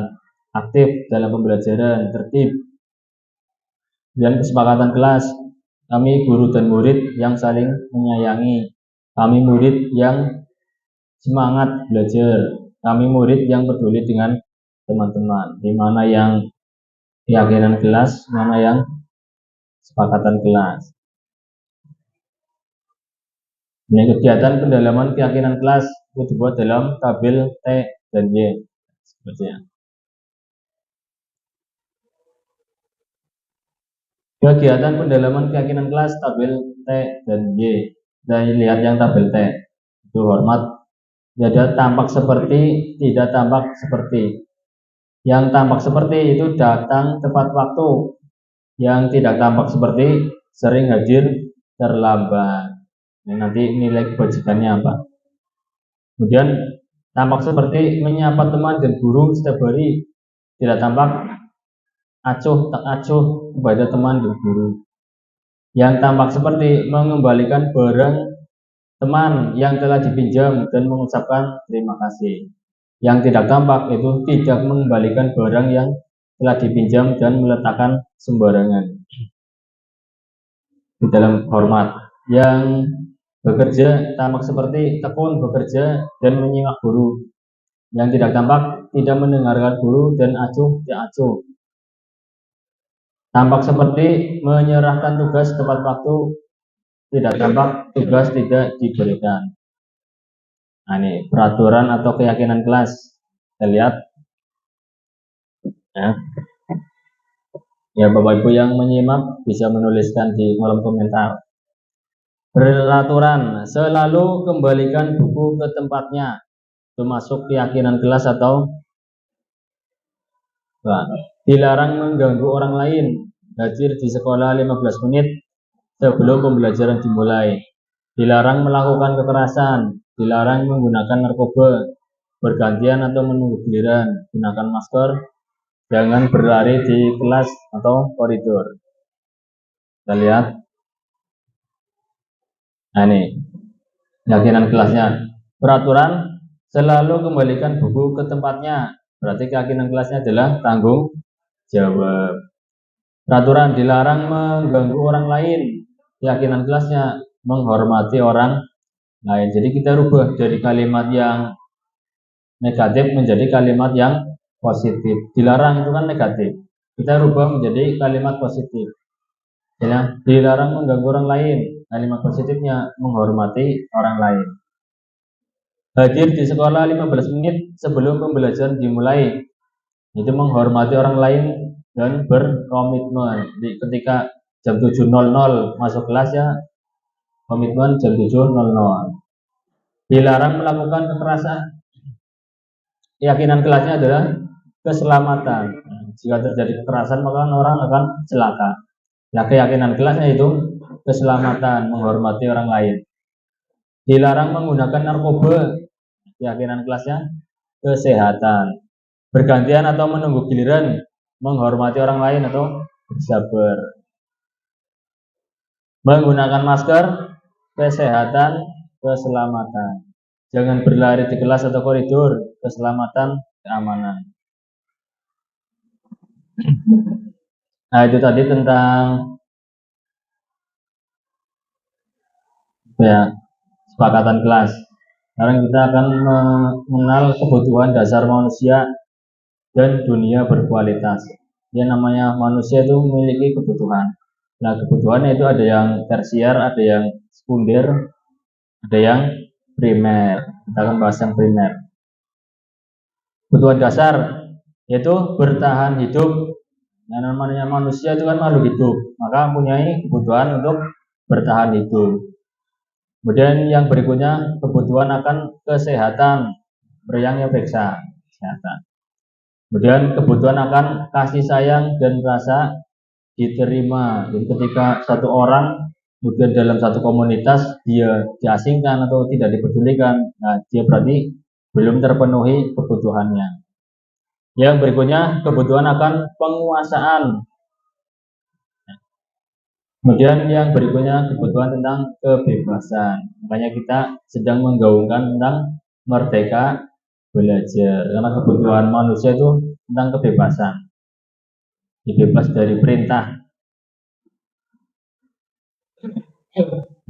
aktif dalam pembelajaran, tertib, dan kesepakatan kelas. Kami guru dan murid yang saling menyayangi, kami murid yang semangat belajar, kami murid yang peduli dengan teman-teman. Di mana yang keyakinan kelas, mana yang kesepakatan kelas. Ini kegiatan pendalaman keyakinan kelas itu dibuat dalam tabel T dan Y. Sepertinya. Kegiatan pendalaman keyakinan kelas tabel T dan Y. Kita lihat yang tabel T. Itu hormat. Tidak tampak seperti, tidak tampak seperti. Yang tampak seperti itu datang tepat waktu. Yang tidak tampak seperti sering hadir terlambat. Nah, nanti nilai kebajikannya apa? Kemudian tampak seperti menyapa teman dan guru setiap hari, tidak tampak acuh tak acuh kepada teman dan guru. Yang tampak seperti mengembalikan barang teman yang telah dipinjam dan mengucapkan terima kasih. Yang tidak tampak itu tidak mengembalikan barang yang telah dipinjam dan meletakkan sembarangan di dalam hormat. Yang bekerja tampak seperti tekun bekerja dan menyimak guru. Yang tidak tampak tidak mendengarkan guru dan acuh tidak acuh. Tampak seperti menyerahkan tugas tepat waktu, tidak tampak tugas tidak diberikan. Nah, ini peraturan atau keyakinan kelas. Kita lihat. Ya, Bapak Ibu yang menyimak bisa menuliskan di kolom komentar. Peraturan, selalu kembalikan buku ke tempatnya. Itu masuk keyakinan kelas atau dilarang mengganggu orang lain. Hadir di sekolah 15 menit sebelum pembelajaran dimulai. Dilarang melakukan kekerasan. Dilarang menggunakan narkoba. Bergantian atau menunggu giliran. Gunakan masker. Jangan berlari di kelas atau koridor. Kita lihat. Nah, ini keyakinan kelasnya. Peraturan, selalu kembalikan buku ke tempatnya. Berarti keyakinan kelasnya adalah tanggung jawab. Peraturan, dilarang mengganggu orang lain. Keyakinan kelasnya menghormati orang lain. Jadi kita rubah dari kalimat yang negatif menjadi kalimat yang positif. Dilarang itu kan negatif. Kita rubah menjadi kalimat positif. Ya, dilarang mengganggu orang lain. Kalimat positifnya menghormati orang lain. Hadir di sekolah 15 menit sebelum pembelajaran dimulai. Itu menghormati orang lain dan berkomitmen. Jadi ketika jam 7.00 masuk kelas ya, komitmen jam 7.00. Dilarang melakukan kekerasan. Keyakinan kelasnya adalah keselamatan. Jika terjadi kekerasan maka orang akan celaka. Nah, keyakinan kelasnya itu keselamatan, menghormati orang lain. Dilarang menggunakan narkoba. Keyakinan kelasnya kesehatan. Bergantian atau menunggu giliran, menghormati orang lain atau bersabar. Menggunakan masker, kesehatan, keselamatan. Jangan berlari di kelas atau koridor, keselamatan, keamanan. Nah, itu tadi tentang kesepakatan kelas. Sekarang kita akan mengenal kebutuhan dasar manusia dan dunia berkualitas. Yang namanya manusia itu memiliki kebutuhan. Nah, kebutuhannya itu ada yang tersier, ada yang sekunder, ada yang primer. Kita akan bahas yang primer. Kebutuhan dasar yaitu bertahan hidup. Nah, namanya manusia itu kan makhluk hidup, maka mempunyai kebutuhan untuk bertahan hidup. Kemudian yang berikutnya kebutuhan akan kesehatan. meriangnya periksa kesehatan. Kemudian kebutuhan akan kasih sayang dan rasa diterima. Jadi ketika satu orang kemudian dalam satu komunitas dia diasingkan atau tidak dipedulikan, nah dia berarti belum terpenuhi kebutuhannya. Yang berikutnya kebutuhan akan penguasaan. Kemudian yang berikutnya kebutuhan tentang kebebasan. Makanya kita sedang menggaungkan tentang merdeka belajar. Karena kebutuhan manusia itu tentang kebebasan. Bebas dari perintah.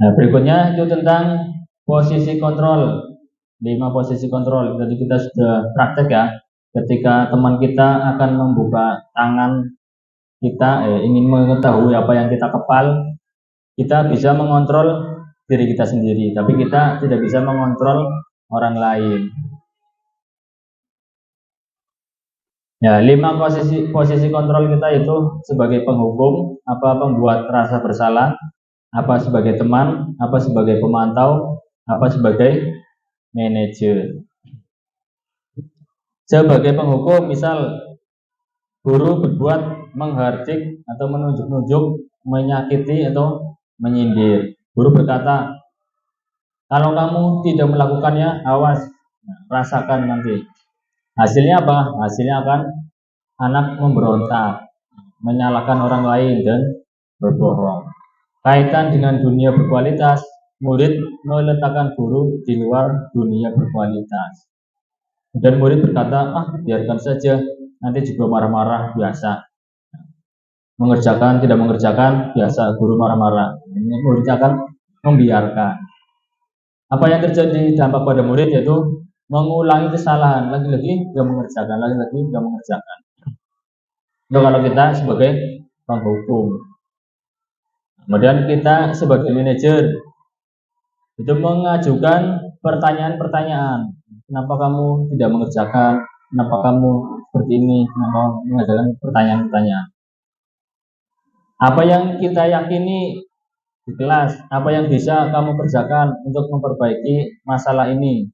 Nah, berikutnya itu tentang posisi kontrol. 5 posisi kontrol. Jadi kita sudah praktek ya. Ketika teman kita akan membuka tangan kita ingin mengetahui apa yang kita kepal, kita bisa mengontrol diri kita sendiri, tapi kita tidak bisa mengontrol orang lain. Ya, 5 posisi kontrol kita itu sebagai penghukum, apa pembuat rasa bersalah, apa sebagai teman, apa sebagai pemantau, apa sebagai manajer. Sebagai penghukum, misal guru berbuat menghardik atau menunjuk-nunjuk, menyakiti atau menyindir. Guru berkata, kalau kamu tidak melakukannya, awas, rasakan nanti. Hasilnya apa? Hasilnya akan anak memberontak, menyalahkan orang lain dan berbohong. Kaitan dengan dunia berkualitas, murid meletakkan guru di luar dunia berkualitas. Dan murid berkata, biarkan saja, nanti juga marah-marah biasa. Mengerjakan, tidak mengerjakan, biasa guru marah-marah. Ini murid akan membiarkan. Apa yang terjadi dampak pada murid yaitu mengulangi kesalahan, lagi-lagi tidak mengerjakan, lagi-lagi tidak mengerjakan. Itu kalau kita sebagai penghukum. Kemudian kita sebagai manajer itu mengajukan pertanyaan-pertanyaan. Kenapa kamu tidak mengerjakan? Kenapa kamu seperti ini? Kenapa mengajukan pertanyaan-pertanyaan? Apa yang kita yakini di kelas? Apa yang bisa kamu kerjakan untuk memperbaiki masalah ini?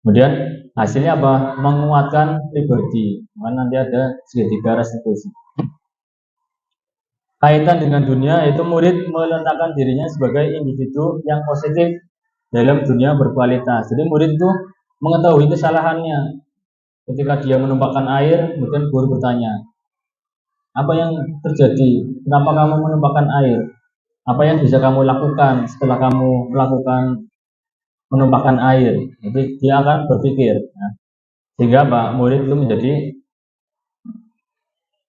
Kemudian hasilnya apa? Menguatkan pribadi. Karena nanti ada segitiga restitusi. Kaitan dengan dunia itu murid meletakkan dirinya sebagai individu yang positif dalam dunia berkualitas. Jadi murid itu mengetahui kesalahannya. Ketika dia menumpahkan air, kemudian guru bertanya, apa yang terjadi? Kenapa kamu menumpahkan air? Apa yang bisa kamu lakukan setelah kamu melakukan menumpahkan air? Jadi dia akan berpikir. Sehingga Pak murid itu menjadi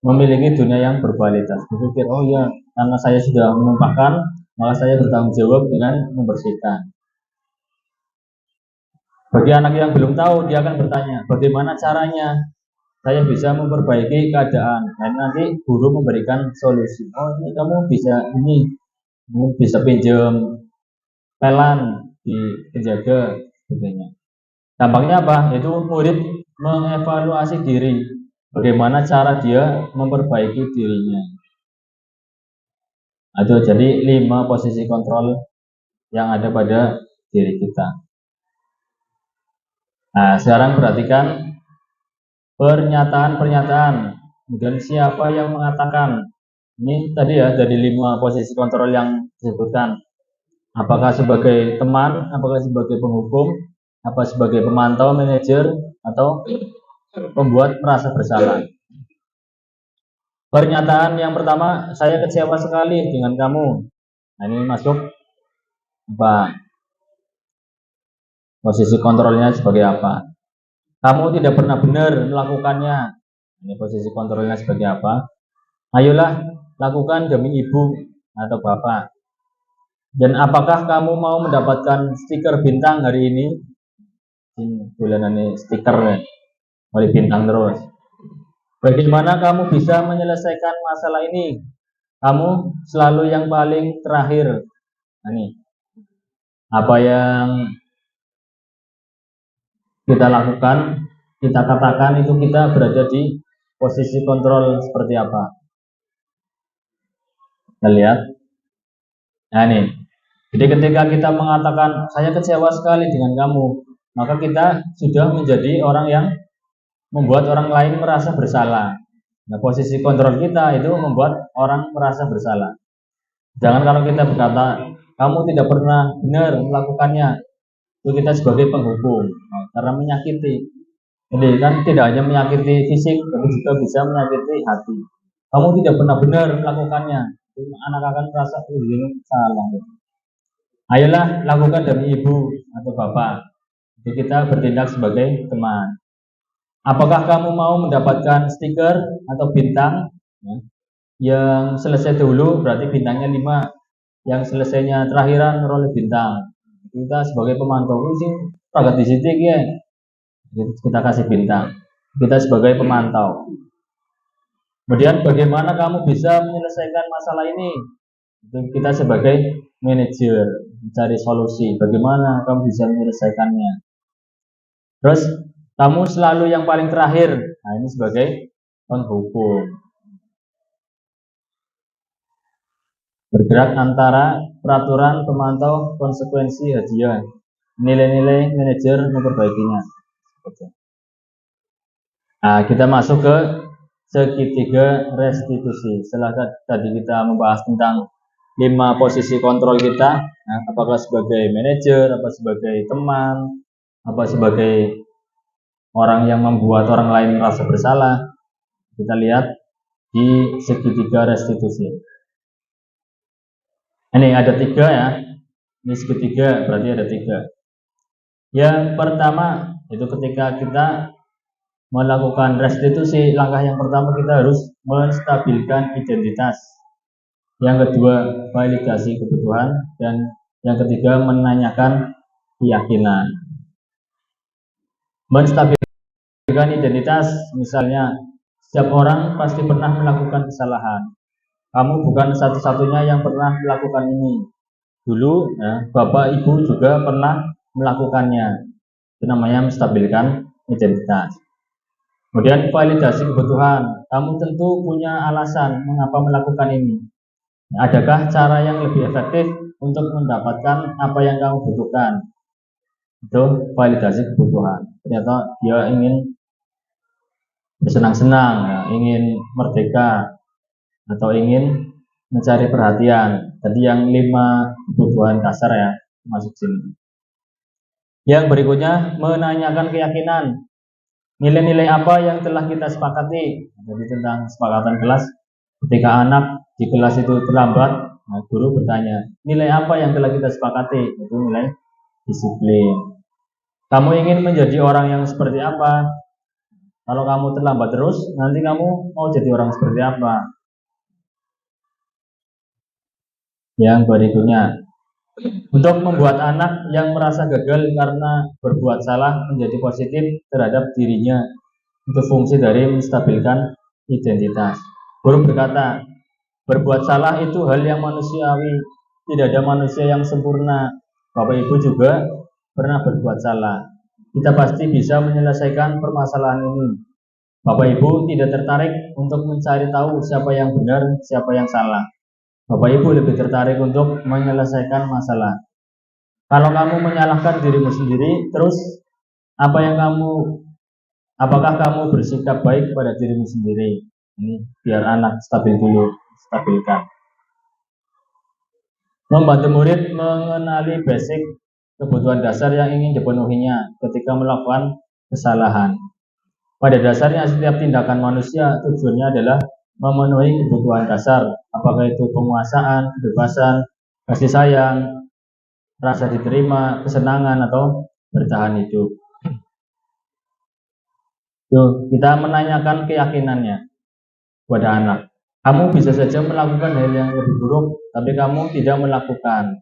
memiliki dunia yang berkualitas. Berpikir, oh ya, karena saya sudah menumpahkan, maka saya bertanggung jawab dengan membersihkan. Bagi anak yang belum tahu, dia akan bertanya, bagaimana caranya saya bisa memperbaiki keadaan. Dan nanti guru memberikan solusi. Oh, ini kamu bisa bisa pinjam pelan di penjaga, sebagainya. Dampaknya apa? Itu murid mengevaluasi diri. Bagaimana cara dia memperbaiki dirinya. Itu jadi 5 posisi kontrol yang ada pada diri kita. Nah, sekarang perhatikan pernyataan-pernyataan. Kemudian siapa yang mengatakan. Ini tadi ya, dari 5 posisi kontrol yang disebutkan. Apakah sebagai teman, apakah sebagai penghukum, apa sebagai pemantau, manajer, atau membuat merasa bersalah. Pernyataan yang pertama, saya kecewa sekali dengan kamu. Nah, ini masuk apa? Posisi kontrolnya sebagai apa? Kamu tidak pernah benar melakukannya. Ini posisi kontrolnya sebagai apa? Ayolah, lakukan demi ibu atau bapak. Dan apakah kamu mau mendapatkan stiker bintang hari ini? Bulanan ini stiker ya. Oleh bintang terus. Bagaimana kamu bisa menyelesaikan masalah ini? Kamu selalu yang paling terakhir. Nah, ini apa yang kita lakukan, kita katakan itu kita berada di posisi kontrol seperti apa? Kita lihat. Nah, ini. Jadi ketika kita mengatakan saya kecewa sekali dengan kamu, maka kita sudah menjadi orang yang membuat orang lain merasa bersalah. Nah, posisi kontrol kita itu membuat orang merasa bersalah. Jangan kalau kita berkata, kamu tidak pernah benar melakukannya, itu kita sebagai penghukum, karena menyakiti. Jadi kan tidak hanya menyakiti fisik, tapi juga bisa menyakiti hati. Kamu tidak pernah benar melakukannya, anak akan merasa ini salah. Ayolah lakukan demi ibu atau bapak. Jadi kita bertindak sebagai teman. Apakah kamu mau mendapatkan stiker atau bintang? Yang selesai dulu berarti bintangnya 5, yang selesainya terakhiran meroleh bintang. Kita sebagai pemantau sih pragat di situ ya. Kita kasih bintang. Kita sebagai pemantau. Kemudian bagaimana kamu bisa menyelesaikan masalah ini? Kita sebagai manajer mencari solusi. Bagaimana kamu bisa menyelesaikannya? Terus kamu selalu yang paling terakhir. Nah, ini sebagai penghukum. Bergerak antara peraturan pemantau konsekuensi hadiah. Nilai-nilai manajer memperbaikinya. Nah, kita masuk ke segitiga restitusi. Setelah tadi kita membahas tentang 5 posisi kontrol kita, nah, apakah sebagai manajer, apa sebagai teman, apa sebagai orang yang membuat orang lain merasa bersalah. Kita lihat di segitiga restitusi. Ini ada 3 ya. Ini segitiga berarti ada 3. Yang pertama itu ketika kita melakukan restitusi, langkah yang pertama kita harus menstabilkan identitas. Yang kedua, validasi kebutuhan, dan yang ketiga menanyakan keyakinan. Menstabilkan identitas, misalnya setiap orang pasti pernah melakukan kesalahan. Kamu bukan satu-satunya yang pernah melakukan ini. Dulu ya, bapak ibu juga pernah melakukannya. Itu namanya menstabilkan identitas. Kemudian validasi kebutuhan. Kamu tentu punya alasan mengapa melakukan ini. Adakah cara yang lebih efektif untuk mendapatkan apa yang kamu butuhkan? Itu validasi kebutuhan. Ternyata dia ingin bersenang-senang, ya, ingin merdeka, atau ingin mencari perhatian. Tadi yang 5 kebutuhan dasar ya, masuk sini. Yang berikutnya menanyakan keyakinan. Nilai-nilai apa yang telah kita sepakati? Jadi tentang kesepakatan kelas. Ketika anak di kelas itu terlambat, nah, guru bertanya, nilai apa yang telah kita sepakati? Itu nilai disiplin. Kamu ingin menjadi orang yang seperti apa? Kalau kamu terlambat terus, nanti kamu mau jadi orang seperti apa? Yang berikutnya, untuk membuat anak yang merasa gagal karena berbuat salah menjadi positif terhadap dirinya, itu fungsi dari menstabilkan identitas. Guru berkata, berbuat salah itu hal yang manusiawi, tidak ada manusia yang sempurna. Bapak Ibu juga pernah berbuat salah. Kita pasti bisa menyelesaikan permasalahan ini. Bapak Ibu tidak tertarik untuk mencari tahu siapa yang benar, siapa yang salah. Bapak Ibu lebih tertarik untuk menyelesaikan masalah. Kalau kamu menyalahkan dirimu sendiri, terus apakah kamu bersikap baik pada dirimu sendiri? Ini biar anak stabil dulu, stabilkan. Membantu murid mengenali basic kebutuhan dasar yang ingin dipenuhinya ketika melakukan kesalahan. Pada dasarnya setiap tindakan manusia tujuannya adalah memenuhi kebutuhan dasar, apakah itu penguasaan, kebebasan, kasih sayang, rasa diterima, kesenangan, atau bertahan hidup. Tuh, kita menanyakan keyakinannya kepada anak. Kamu bisa saja melakukan hal yang lebih buruk, tapi kamu tidak melakukan.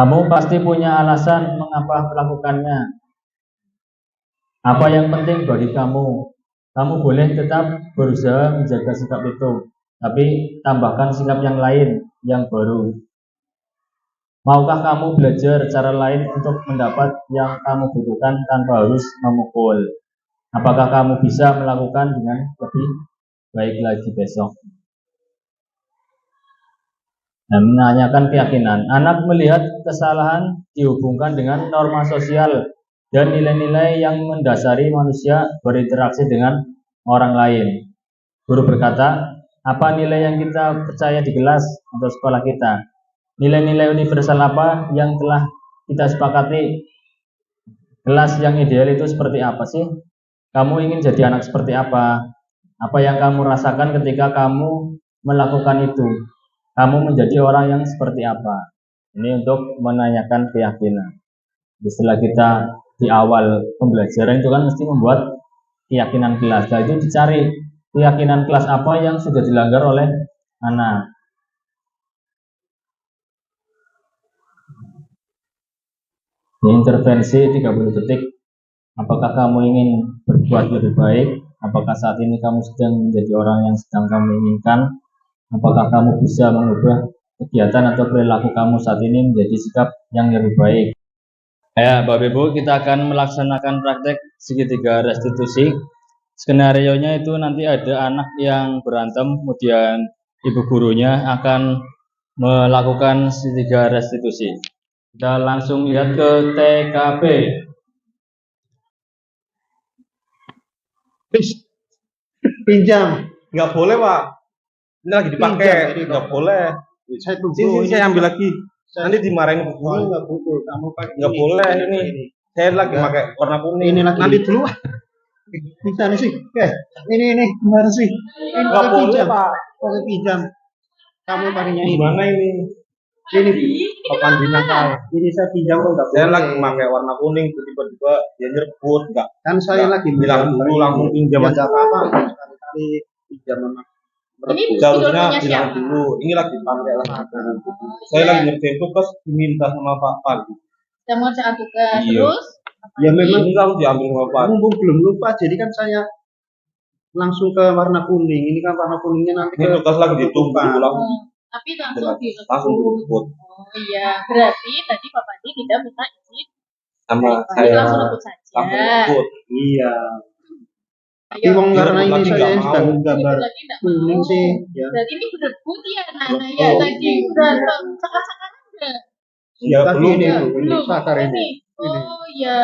Kamu pasti punya alasan mengapa melakukannya. Apa yang penting bagi kamu? Kamu boleh tetap berusaha menjaga sikap itu, tapi tambahkan sikap yang lain, yang baru. Maukah kamu belajar cara lain untuk mendapat yang kamu butuhkan tanpa harus memukul? Apakah kamu bisa melakukan dengan lebih baik lagi besok? Nah, menanyakan keyakinan. Anak melihat kesalahan dihubungkan dengan norma sosial dan nilai-nilai yang mendasari manusia berinteraksi dengan orang lain. Guru berkata, apa nilai yang kita percaya di kelas atau sekolah kita? Nilai-nilai universal apa yang telah kita sepakati? Kelas yang ideal itu seperti apa sih? Kamu ingin jadi anak seperti apa? Apa yang kamu rasakan ketika kamu melakukan itu? Kamu menjadi orang yang seperti apa? Ini untuk menanyakan keyakinan. Setelah kita di awal pembelajaran itu kan mesti membuat keyakinan kelas. Nah, itu dicari keyakinan kelas apa yang sudah dilanggar oleh anak. Ini intervensi 30 detik. Apakah kamu ingin berbuat lebih baik? Apakah saat ini kamu sedang menjadi orang yang sedang kamu inginkan? Apakah kamu bisa mengubah kegiatan atau perilaku kamu saat ini menjadi sikap yang lebih baik? Ya, Bapak Ibu, kita akan melaksanakan praktek segitiga restitusi. Skenarionya itu nanti ada anak yang berantem, kemudian ibu gurunya akan melakukan segitiga restitusi. Kita langsung lihat ke TKP. Pinjam. Nggak boleh, Pak. Ini lagi dipakai, Pinjam, ini, nggak Pak. boleh. Saya tunggu. Sini saya ambil lagi. Nanti dimarahin bu Oh, guru. nggak butuh. Kamu pakai Nggak boleh ini. Saya lagi Nggak. pakai warna kuning. Ini lagi. Nanti dulu. Bisa nih sih. Ini gimana sih? Ini Nggak pakai boleh, pinjam. Pak. Pakai pinjam. Kamu pakainya ini. Gimana ini? Ini Papan binatang. ini saya pinjam kok nggak Saya boleh. lagi pakai warna kuning, tiba-tiba dia nyerput, nggak Kan saya Nggak, lagi bilang pinjam. dulu langsung pinjam Ya aja. nggak apa-apa. Sekali-kali pinjam sama. Ini Seharusnya judulnya bilang siapa? dulu. Ini lagi dipakai lah. Saya lagi ngerjain tugas diminta sama Pak Pagi. Kita mengerjakan tugas. Iya. Terus Ya memang Ini harus diambil sama Pak. mumpung belum lupa, jadi kan saya langsung ke warna kuning. Ini kan warna kuningnya nanti Ini ke tugas lagi ditunggu ulang. tapi langsung Langsung dijemput Oh iya, berarti tadi Pak Pandi tidak minta izin. sama Jadi saya. langsung rebut Langsung saja. dijemput. Iya. Tapi Ayo. wong Dia karena rebut ini lagi saya nggak sedang mau. gambar Lagi nggak kuning mau. sih, ya. Berarti ini udah putih ya anak-anak ya. Oh. Tadi udah sekarang enggak? Ya, Tapi belum, ini ya. Bu, Belum sakar ini. Ini. Oh ya.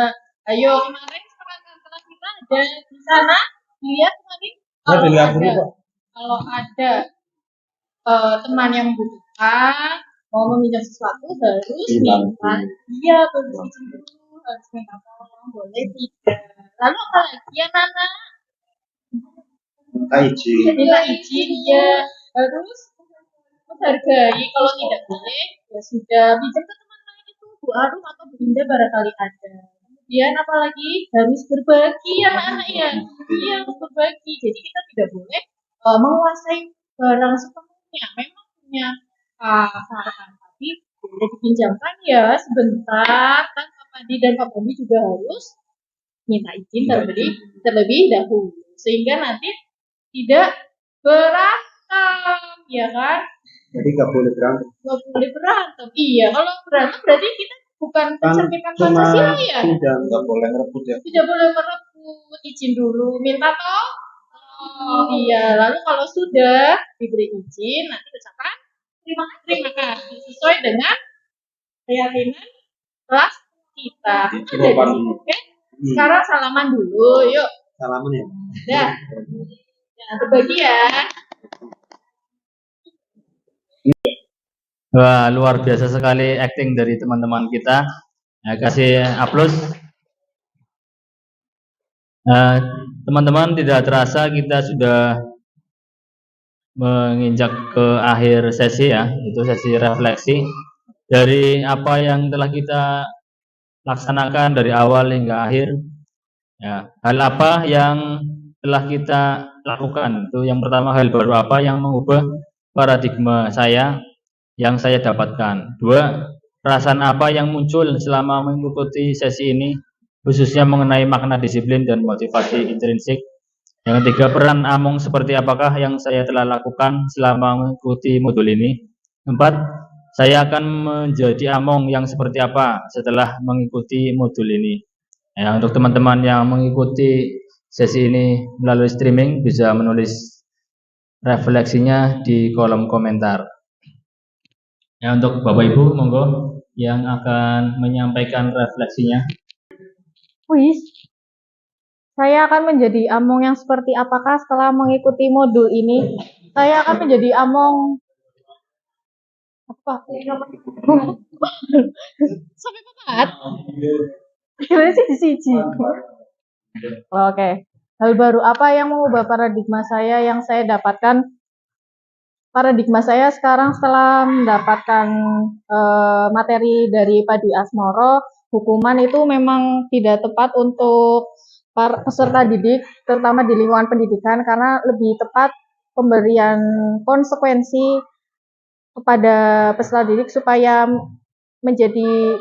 Ayo kemarin setelah kita ada di sana lihat kemarin Saya kalau dilihat dulu, ada Pak. kalau ada teman yang membutuhkan mau meminjam sesuatu harus Bilang minta dia harus izin dulu, harus minta tolong, boleh tidak. Lalu apalagi ya Nana Minta izin. minta izin dia harus menghargai. Kalau tidak boleh ya sudah pinjam ke teman lain itu Bu Arum atau Bu Indah barangkali ada. Kemudian apalagi harus berbagi anak-anak ya. Iya harus berbagi. Jadi kita tidak boleh menguasai barang sepenuhnya. Memang punya saran tapi boleh dipinjamkan ya sebentar. Kan Pak Pandi dan Pak Pandi juga harus minta izin terlebih dahulu sehingga nanti tidak berantem, ya kan? Jadi nggak boleh berantem. Nggak boleh berantem. Iya, kalau berantem berarti kita bukan Kan mencerminkan cuma Pancasila ya. pinjam. Nggak boleh ngerebut ya. Tidak boleh merebut, izin dulu, minta toh. Oh iya, lalu kalau sudah diberi izin, nanti ucapkan terima kasih sesuai dengan keyakinan kelas kita. Itu Bapak dulu. Oke, sekarang salaman dulu, yuk. Salaman ya. Ya, jangan berbagi ya. Wah, luar biasa sekali acting dari teman-teman kita. Ya, kasih aplaus. Teman-teman, tidak terasa kita sudah menginjak ke akhir sesi ya, itu sesi refleksi dari apa yang telah kita laksanakan dari awal hingga akhir. Ya, hal apa yang telah kita lakukan? Itu yang pertama, hal baru apa yang mengubah paradigma saya yang saya dapatkan. Dua, perasaan apa yang muncul selama mengikuti sesi ini, khususnya mengenai makna disiplin dan motivasi intrinsik. Yang ketiga, peran Among seperti apakah yang saya telah lakukan selama mengikuti modul ini. Empat, saya akan menjadi Among yang seperti apa setelah mengikuti modul ini. Ya, untuk teman-teman yang mengikuti sesi ini melalui streaming bisa menulis refleksinya di kolom komentar. Ya, untuk Bapak Ibu, monggo yang akan menyampaikan refleksinya. Wis, saya akan menjadi among yang seperti apakah setelah mengikuti modul ini? Saya akan menjadi among apa? Sampai papat. Gimana sih di siji? Oke. Hal baru apa yang mengubah paradigma saya yang saya dapatkan? Paradigma saya sekarang setelah mendapatkan materi dari Pak Dwi Asmoro, hukuman itu memang tidak tepat untuk para peserta didik, terutama di lingkungan pendidikan, karena lebih tepat pemberian konsekuensi kepada peserta didik supaya menjadi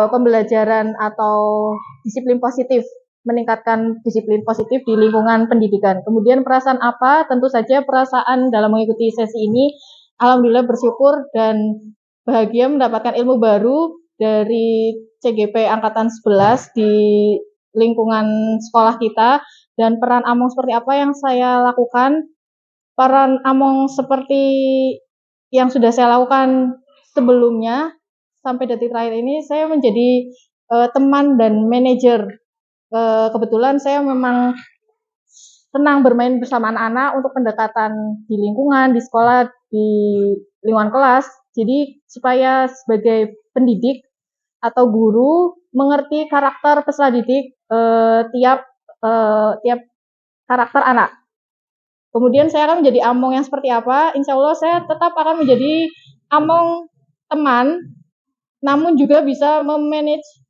pembelajaran atau disiplin positif, meningkatkan disiplin positif di lingkungan pendidikan. Kemudian perasaan apa? Tentu saja perasaan dalam mengikuti sesi ini, alhamdulillah bersyukur dan bahagia mendapatkan ilmu baru dari CGP Angkatan 11 di lingkungan sekolah kita, dan peran among seperti apa yang saya lakukan. Peran among seperti yang sudah saya lakukan sebelumnya, sampai detik terakhir ini saya menjadi teman dan manajer. Kebetulan saya memang senang bermain bersama anak-anak untuk pendekatan di lingkungan, di sekolah, di lingkungan kelas. Jadi supaya sebagai pendidik atau guru mengerti karakter peserta didik tiap karakter anak. Kemudian saya akan menjadi among yang seperti apa? Insya Allah saya tetap akan menjadi among teman, namun juga bisa memanage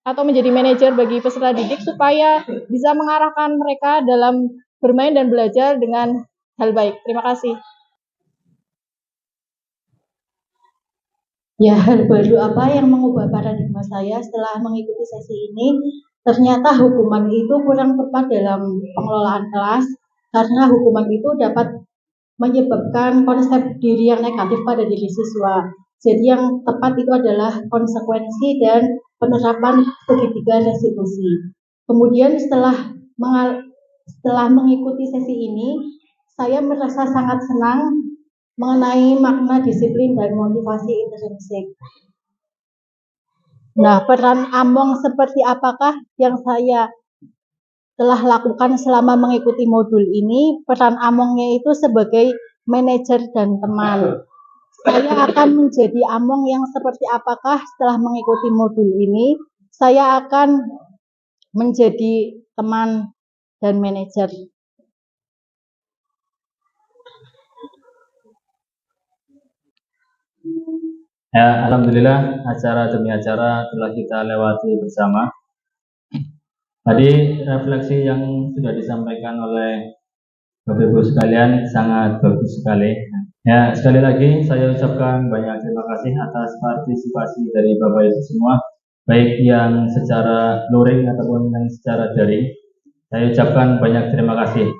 atau menjadi manajer bagi peserta didik supaya bisa mengarahkan mereka dalam bermain dan belajar dengan hal baik. Terima kasih. Ya, hal baru apa yang mengubah paradigma saya setelah mengikuti sesi ini? Ternyata hukuman itu kurang tepat dalam pengelolaan kelas, karena hukuman itu dapat menyebabkan konsep diri yang negatif pada diri siswa. Jadi yang tepat itu adalah konsekuensi dan penerapan segitiga restitusi. Kemudian setelah mengikuti sesi ini, saya merasa sangat senang mengenai makna disiplin dan motivasi intrinsik. Nah, peran among seperti apakah yang saya telah lakukan selama mengikuti modul ini? Peran amongnya itu sebagai manajer dan teman. Saya akan menjadi among yang seperti apakah setelah mengikuti modul ini? Saya akan menjadi teman dan manajer. Ya, alhamdulillah acara demi acara telah kita lewati bersama. Tadi refleksi yang sudah disampaikan oleh Bapak Ibu sekalian sangat bagus sekali. Ya, sekali lagi saya ucapkan banyak terima kasih atas partisipasi dari Bapak Ibu semua, baik yang secara luring ataupun yang secara daring. Saya ucapkan banyak terima kasih.